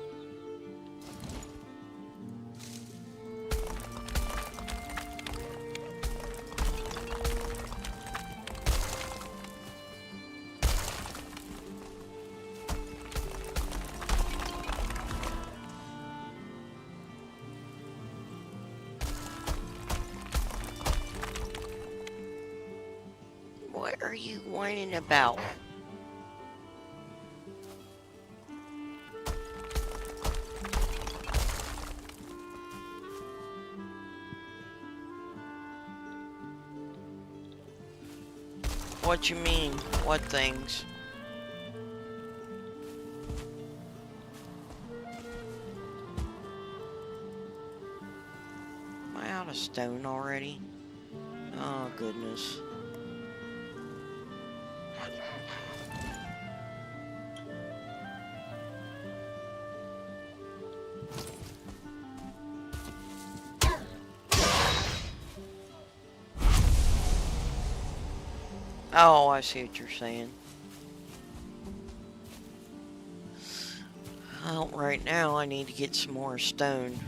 What are you whining about? What you mean? What things? Am I out of stone already? Oh, goodness. Oh, I see what you're saying. Well, right now I need to get some more stone.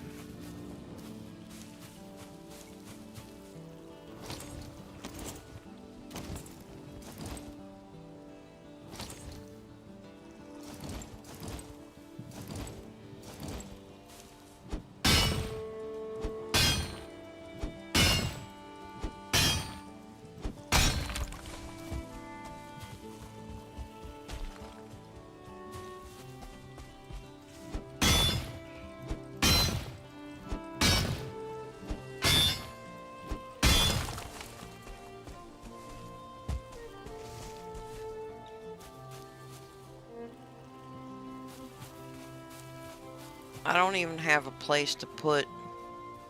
I don't even have a place to put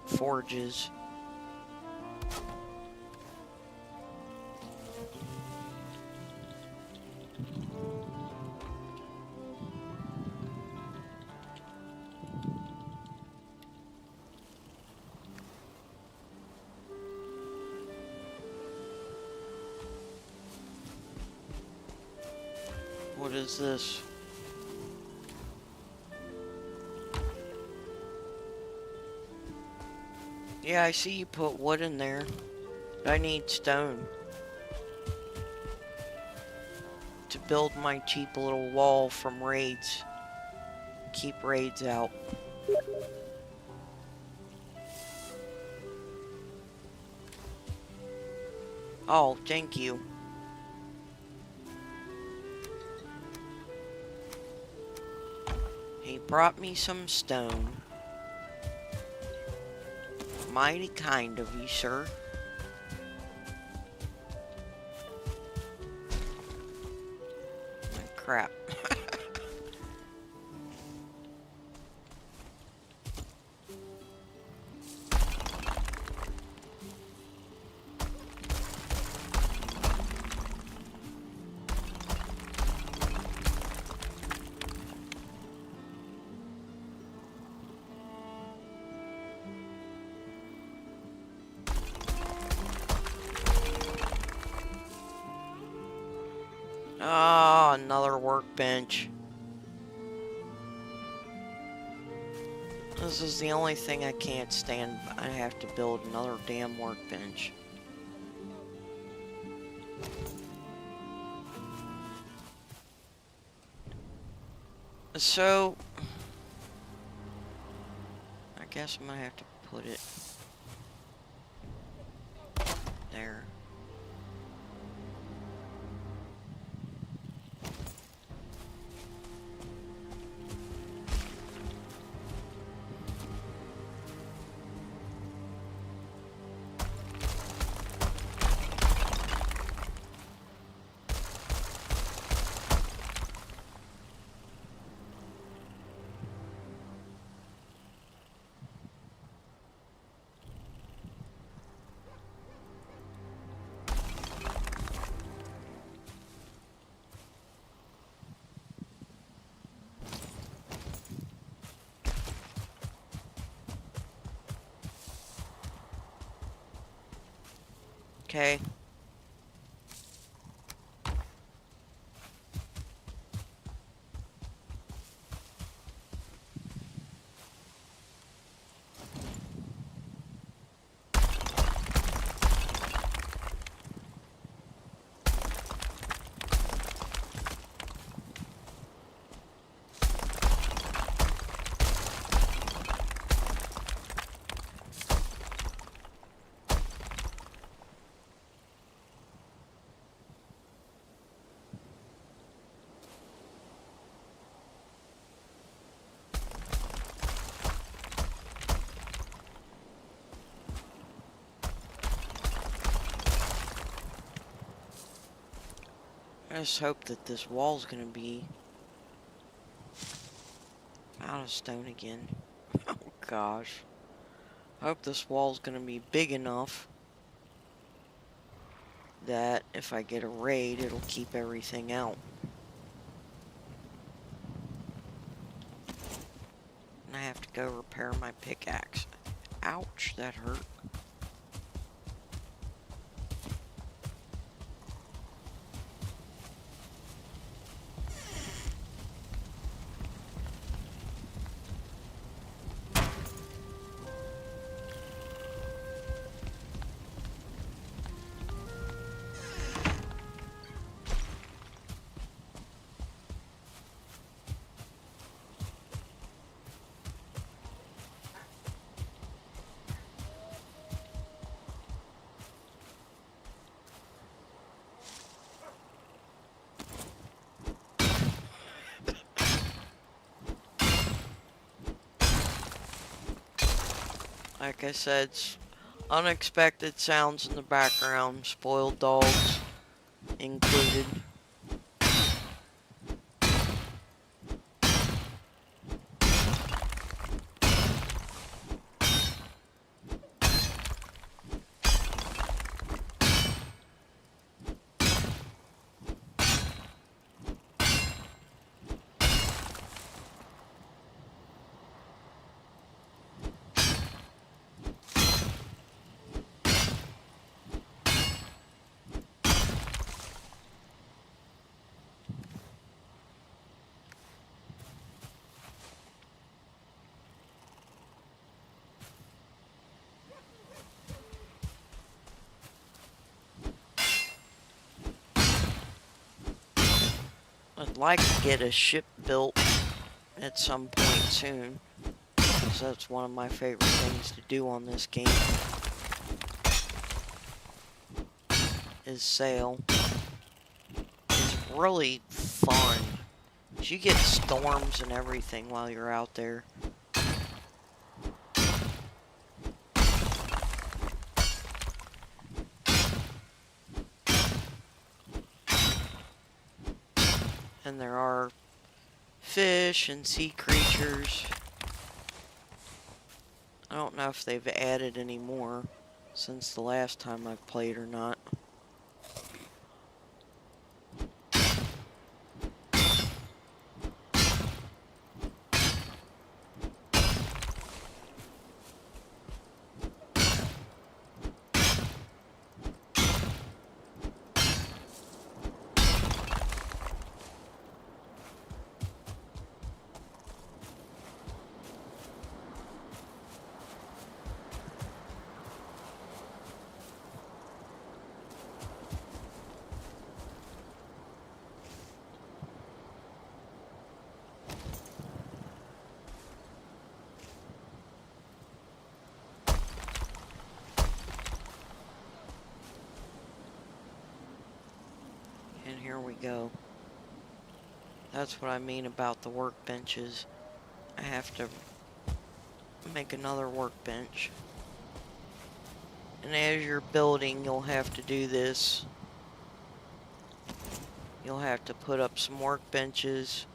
forges. What is this? Yeah, I see you put wood in there. But I need stone to build my cheap little wall from raids. Keep raids out. Oh, thank you. He brought me some stone. Mighty kind of you, sir. Crap. Oh, another workbench. This is the only thing I can't stand. I have to build another damn workbench. So, I guess I'm gonna have to put it there. Okay. I just hope that this wall's gonna be out of stone again. Oh gosh. I hope this wall's gonna be big enough that if I get a raid, it'll keep everything out. And I have to go repair my pickaxe. Ouch, that hurt. Like I said, unexpected sounds in the background, spoiled dogs included. I'd like to get a ship built at some point soon, because that's one of my favorite things to do on this game, is sail. It's really fun. You get storms and everything while you're out there. And there are fish and sea creatures. I don't know if they've added any more since the last time I've played or not. And here we go. That's what I mean about the workbenches. I have to make another workbench. And as you're building, you'll have to do this. You'll have to put up some workbenches,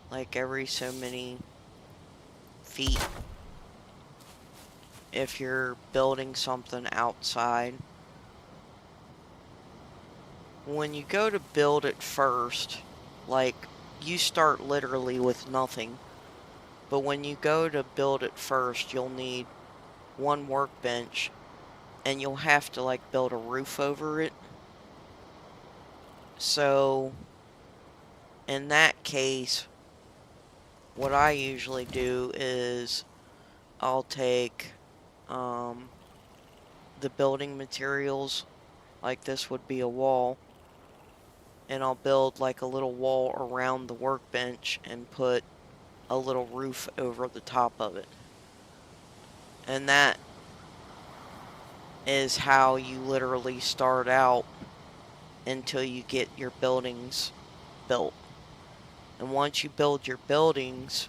like every so many feet, if you're building something outside. When you go to build it first, like, you start literally with nothing. But when you go to build it first, you'll need one workbench and you'll have to like build a roof over it. So in that case, what I usually do is I'll take the building materials, like this would be a wall, and I'll build like a little wall around the workbench and put a little roof over the top of it. And that is how you literally start out until you get your buildings built. And once you build your buildings,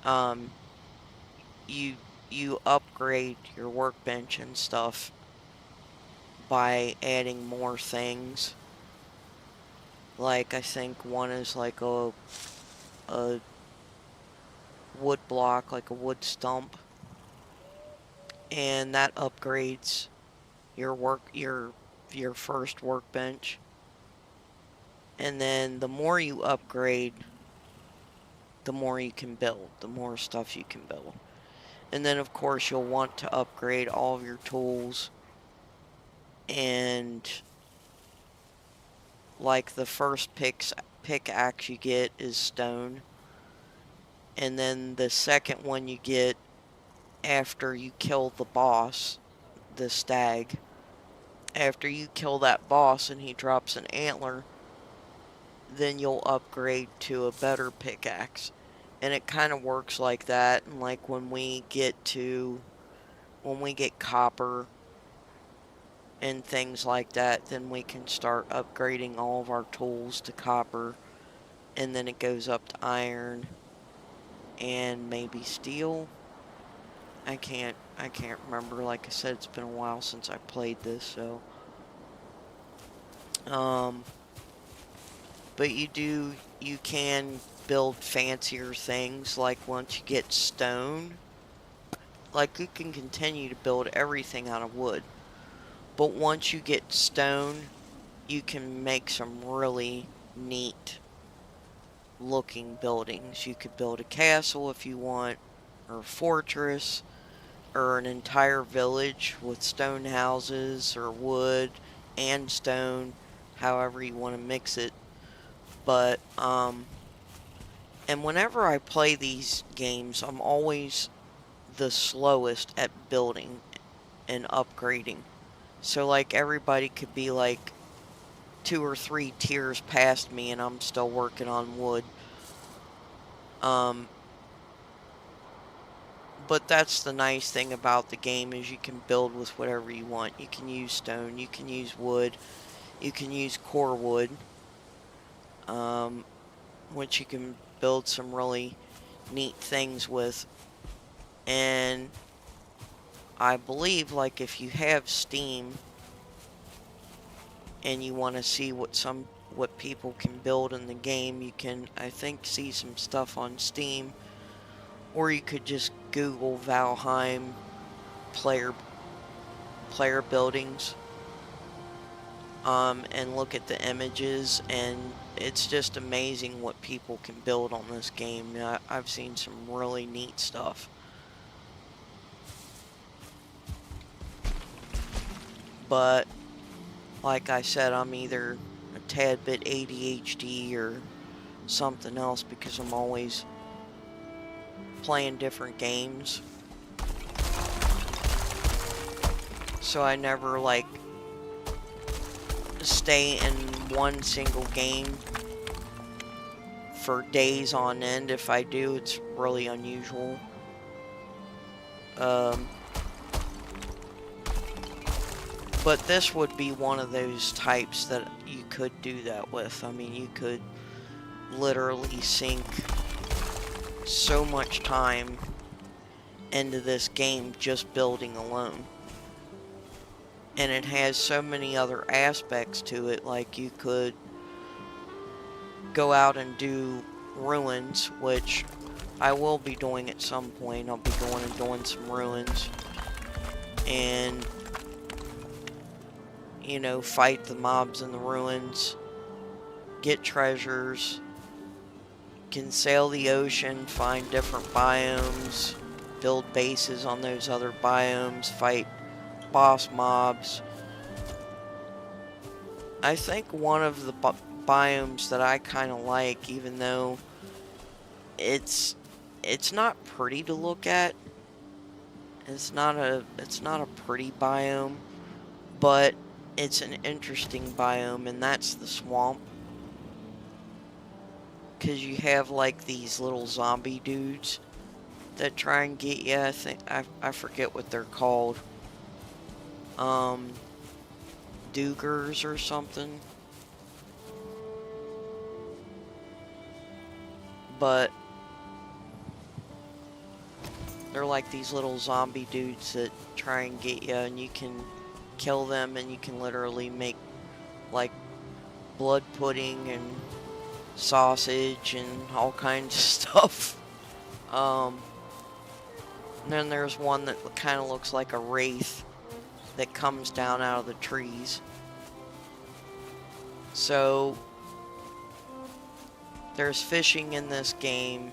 um, you you upgrade your workbench and stuff by adding more things. Like I think one is like a wood block, like a wood stump, and that upgrades your first workbench. And then the more you upgrade, the more you can build, the more stuff you can build. And then of course you'll want to upgrade all of your tools, and like the first pickaxe you get is stone, and then the second one you get after you kill the boss, the stag, after you kill that boss and he drops an antler, then you'll upgrade to a better pickaxe. And it kind of works like that. And like when we get copper and things like that, then we can start upgrading all of our tools to copper, and then it goes up to iron and maybe steel. I can't remember. Like I said, it's been a while since I played this, so um but you can build fancier things, like once you get stone, like you can continue to build everything out of wood. But once you get stone, you can make some really neat looking buildings. You could build a castle if you want, or a fortress, or an entire village with stone houses, or wood and stone, however you want to mix it. But, and whenever I play these games, I'm always the slowest at building and upgrading. So, like, everybody could be like 2 or 3 tiers past me, and I'm still working on wood. Um, but that's the nice thing about the game, is you can build with whatever you want. You can use stone, you can use wood, you can use core wood, um, which you can build some really neat things with. And I believe, like, if you have Steam and you want to see what people can build in the game, you can, I think, see some stuff on Steam, or you could just Google Valheim player buildings, and look at the images, and it's just amazing what people can build on this game. I've seen some really neat stuff. But like I said, I'm either a tad bit ADHD or something else, because I'm always playing different games. So I never like stay in one single game for days on end. If I do, it's really unusual. But this would be one of those types that you could do that with. I mean, you could literally sink so much time into this game just building alone. And it has so many other aspects to it, like you could go out and do ruins, which I will be doing at some point. I'll be going and doing some ruins, and, you know, fight the mobs in the ruins, get treasures, can sail the ocean, find different biomes, build bases on those other biomes, fight boss mobs. I think one of the biomes that I kind of like, even though it's not pretty to look at. It's not a pretty biome, but it's an interesting biome, and that's the swamp. Because you have like these little zombie dudes that try and get you. I forget what they're called. Um, Dugers or something. But they're like these little zombie dudes that try and get you, and you can kill them, and you can literally make like blood pudding and sausage and all kinds of stuff. And then there's one that kind of looks like a wraith that comes down out of the trees. So there's fishing in this game,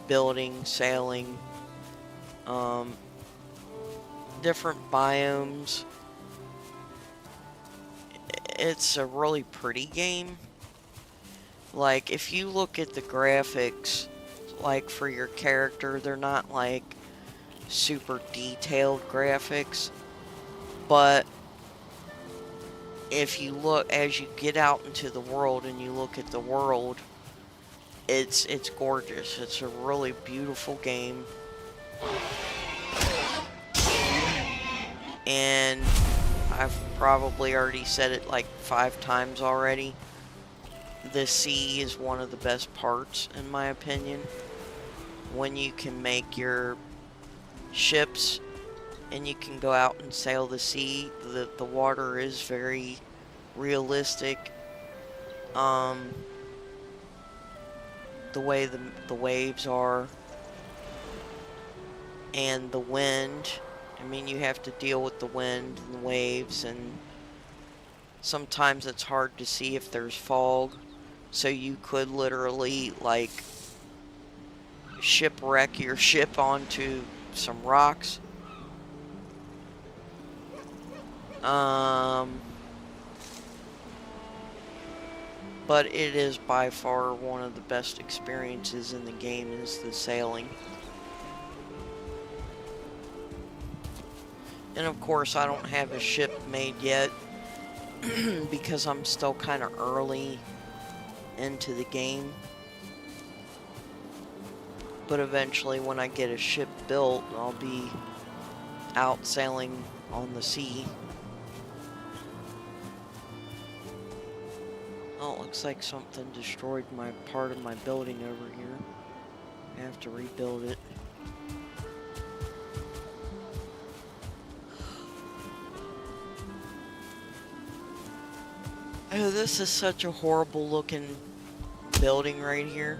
building, sailing, different biomes. It's a really pretty game. Like, if you look at the graphics, like, for your character, they're not, like, super detailed graphics. But if you look, as you get out into the world and you look at the world, it's gorgeous. It's a really beautiful game. And I've probably already said it like 5 times already. The sea is one of the best parts, in my opinion. When you can make your ships and you can go out and sail the sea, the water is very realistic. The way the waves are, and the wind. I mean, you have to deal with the wind and the waves, and sometimes it's hard to see if there's fog. So you could literally, like, shipwreck your ship onto some rocks. But it is by far one of the best experiences in the game is the sailing. And of course, I don't have a ship made yet because I'm still kind of early into the game. But eventually, when I get a ship built, I'll be out sailing on the sea. Oh, it looks like something destroyed my part of my building over here. I have to rebuild it. Oh, this is such a horrible looking building right here.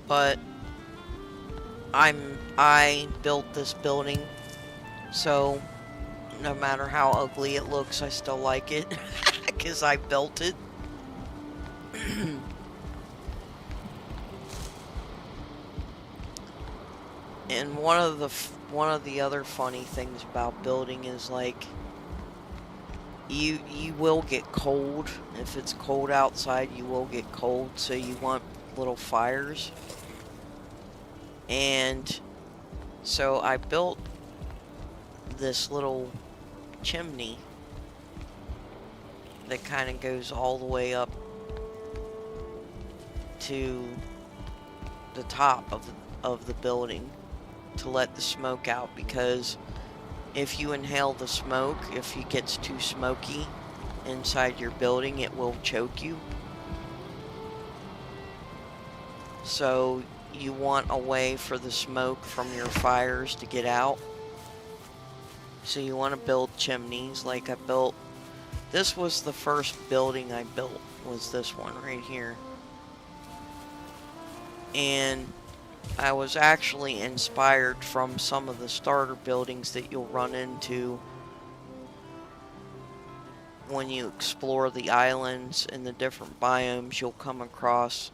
But I built this building, so no matter how ugly it looks, I still like it because I built it. And one of the other funny things about building is, like, you will get cold. If it's cold outside, you will get cold, so you want little fires. And so I built this little chimney that kind of goes all the way up to the top of the building to let the smoke out, because if you inhale the smoke, if it gets too smoky inside your building, it will choke you. So you want a way for the smoke from your fires to get out. So you want to build chimneys. Like I built, this was the first building I built, was this one right here. And I was actually inspired from some of the starter buildings that you'll run into when you explore the islands and the different biomes, you'll come across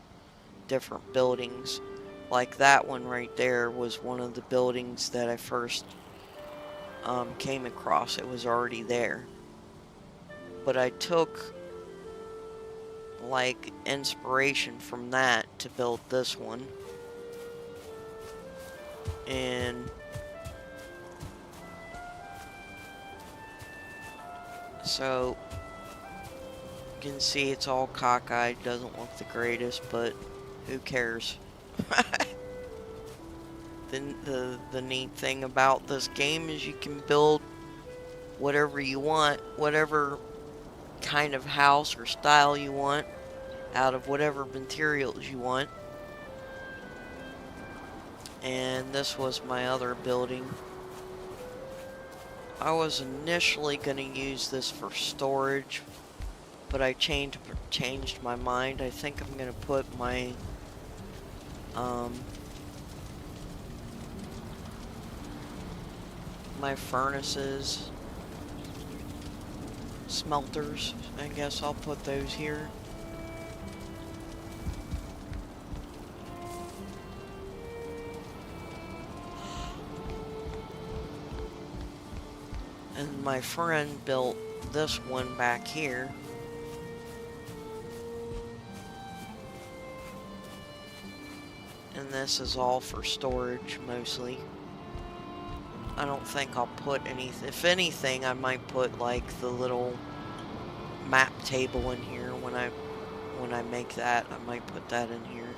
different buildings. Like that one right there was one of the buildings that I first came across. It was already there. But I took like inspiration from that to build this one. And so you can see it's all cockeyed, doesn't look the greatest, but who cares? The neat thing about this game is you can build whatever you want, whatever kind of house or style you want, out of whatever materials you want. And this was my other building. I was initially going to use this for storage, but I changed my mind. I think I'm going to put my my furnaces, smelters, I guess I'll put those here. And my friend built this one back here. And this is all for storage, mostly. I don't think I'll put anything. If anything, I might put like the little map table in here when I make that. I might put that in here.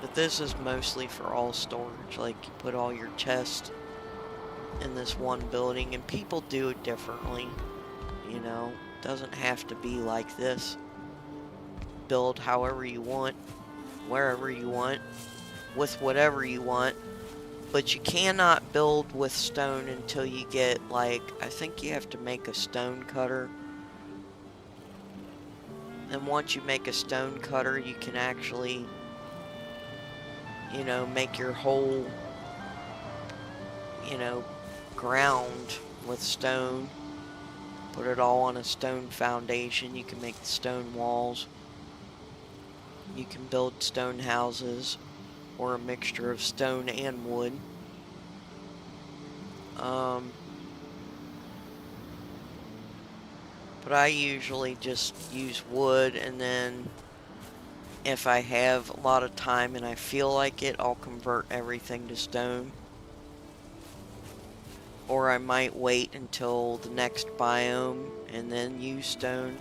But this is mostly for all storage. Like you put all your chests in this one building, and people do it differently. You know, doesn't have to be like this. Build however you want, wherever you want, with whatever you want. But you cannot build with stone until you get, like, I think you have to make a stone cutter. And once you make a stone cutter, you can actually, you know, make your whole, you know, ground with stone. Put it all on a stone foundation. You can make the stone walls. You can build stone houses, or a mixture of stone and wood. But I usually just use wood, and then if I have a lot of time and I feel like it, I'll convert everything to stone. Or I might wait until the next biome and then use stone.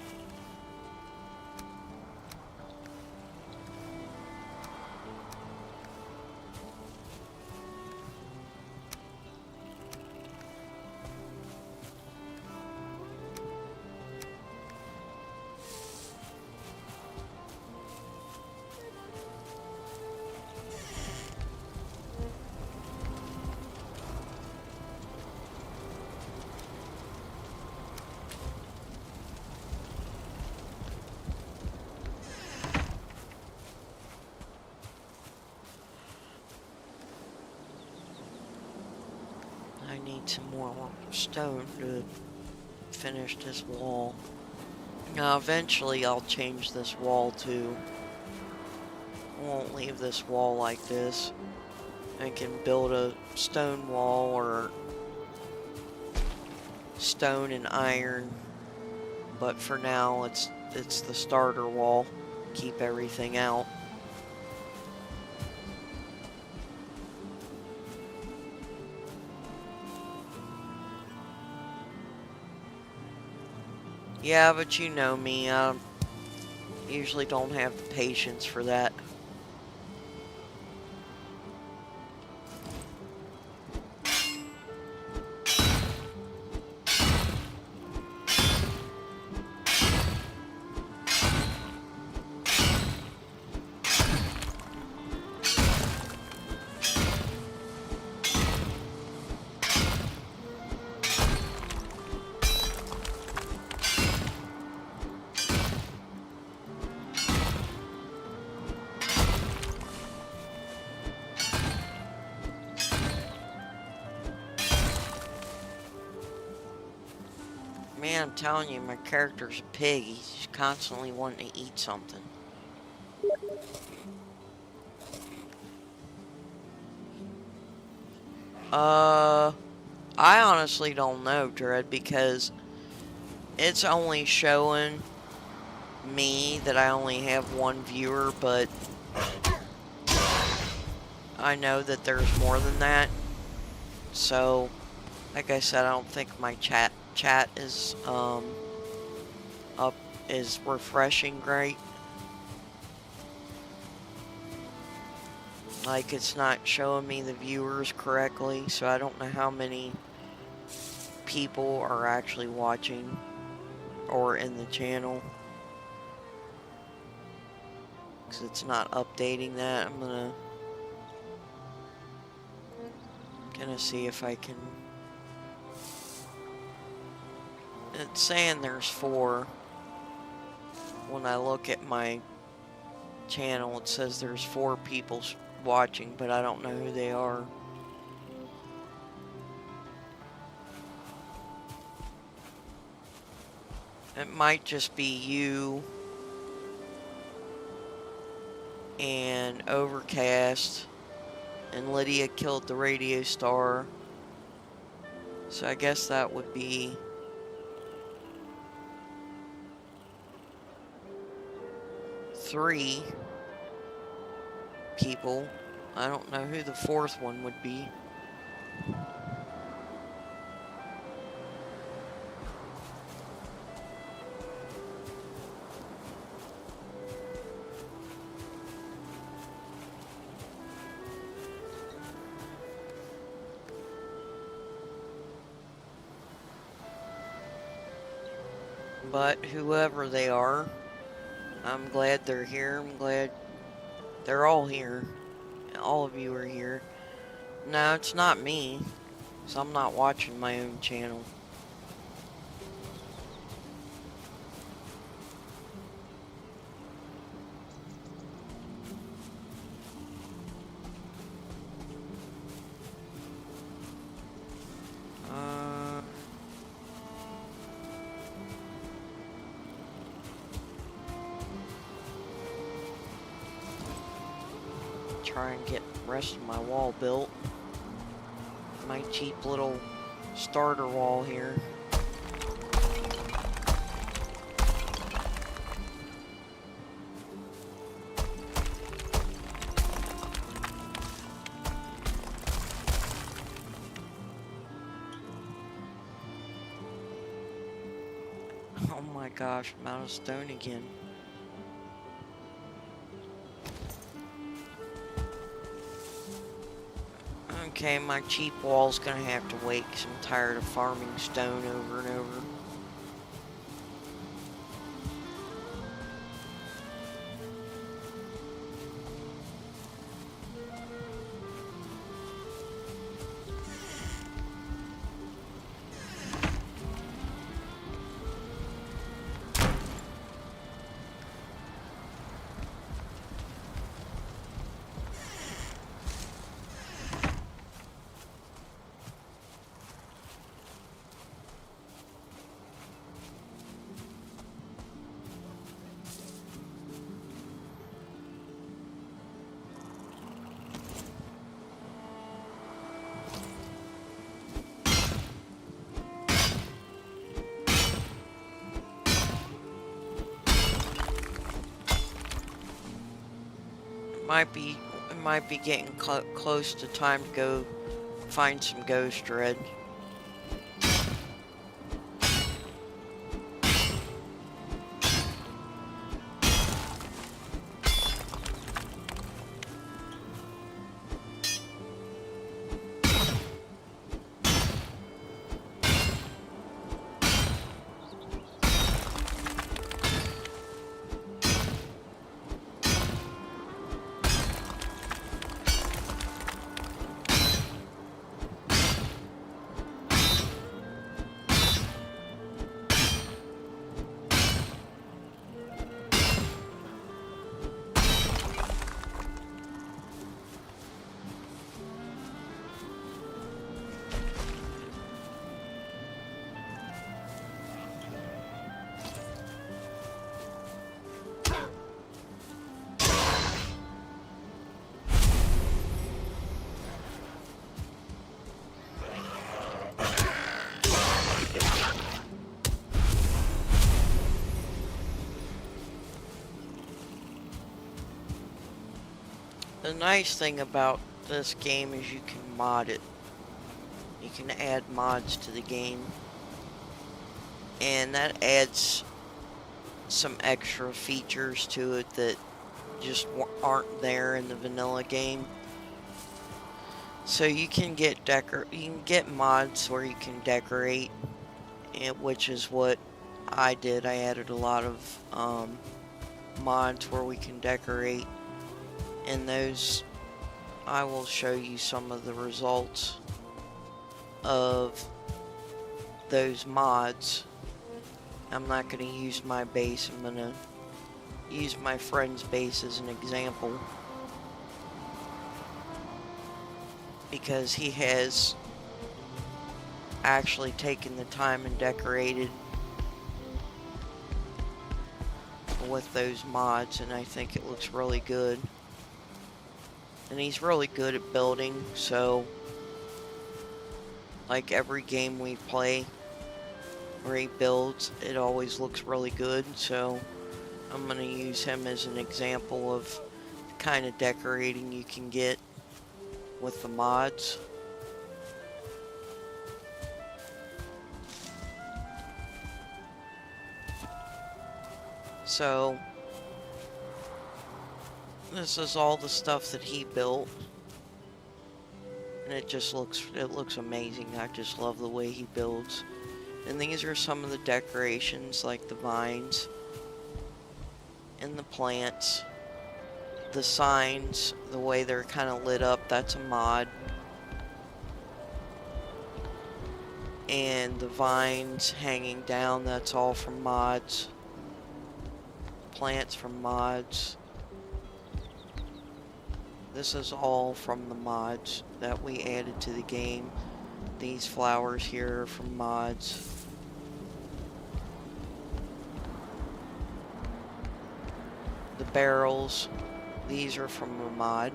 I need some more stone to finish this wall. Now eventually I'll change this wall too. I won't leave this wall like this. I can build a stone wall or stone and iron, but for now it's the starter wall. Keep everything out. Yeah, but you know me, I usually don't have the patience for that. Man, I'm telling you, my character's a pig. He's constantly wanting to eat something. Uh, I honestly don't know, Dread, because it's only showing me that I only have one viewer, but I know that there's more than that. So, like I said, I don't think my chat is up is refreshing great. Like it's not showing me the viewers correctly, so I don't know how many people are actually watching or in the channel. Because it's not updating that. I'm gonna see if I can. It's saying there's 4. When I look at my channel, it says there's 4 people watching, but I don't know who they are. It might just be you and Overcast and Lydia killed the radio star. So I guess that would be three people. I don't know who the 4th one would be. But whoever they are, I'm glad they're here. I'm glad they're all here. All of you are here. No, it's not me. So I'm not watching my own channel. Try and get the rest of my wall built. My cheap little starter wall here. Oh my gosh, I'm out of stone again. Okay, my cheap wall's gonna have to wait because I'm tired of farming stone over and over. It might be getting close to time to go find some ghost red. The nice thing about this game is you can mod it. You can add mods to the game. And that adds some extra features to it that just aren't there in the vanilla game. So you can get mods where you can decorate, which is what I did. I added a lot of mods where we can decorate, and those I will show you some of the results of those mods. I'm not going to use my base. I'm going to use my friend's base as an example, because he has actually taken the time and decorated with those mods, and I think it looks really good. And he's really good at building, so like every game we play where he builds, it always looks really good. So I'm going to use him as an example of the kind of decorating you can get with the mods. So this is all the stuff that he built, and it looks amazing. I just love the way he builds. And these are some of the decorations, like the vines and the plants, the signs, the way they're kind of lit up, that's a mod. And the vines hanging down, that's all from mods. Plants from mods. This is all from the mods that we added to the game. These flowers here are from mods. The barrels, these are from a mod.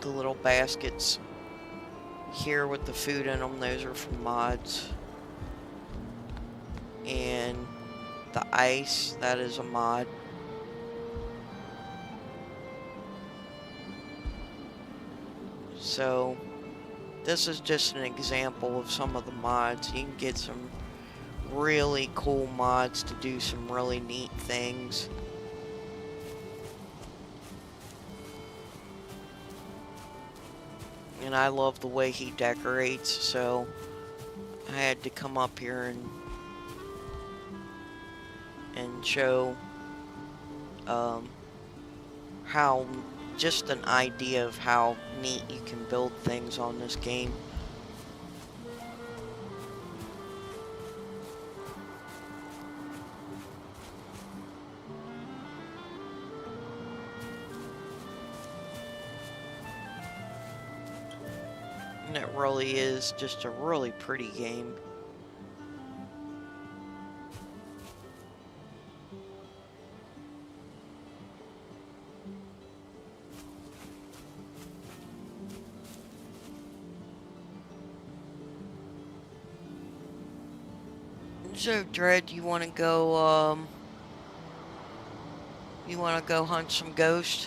The little baskets here with the food in them, those are from mods. And the ice, that is a mod. So this is just an example of some of the mods. You can get some really cool mods to do some really neat things. And I love the way he decorates, so I had to come up here and show how, just an idea of how neat you can build things on this game. And it really is just a really pretty game. So, Dread, you want to go hunt some ghosts?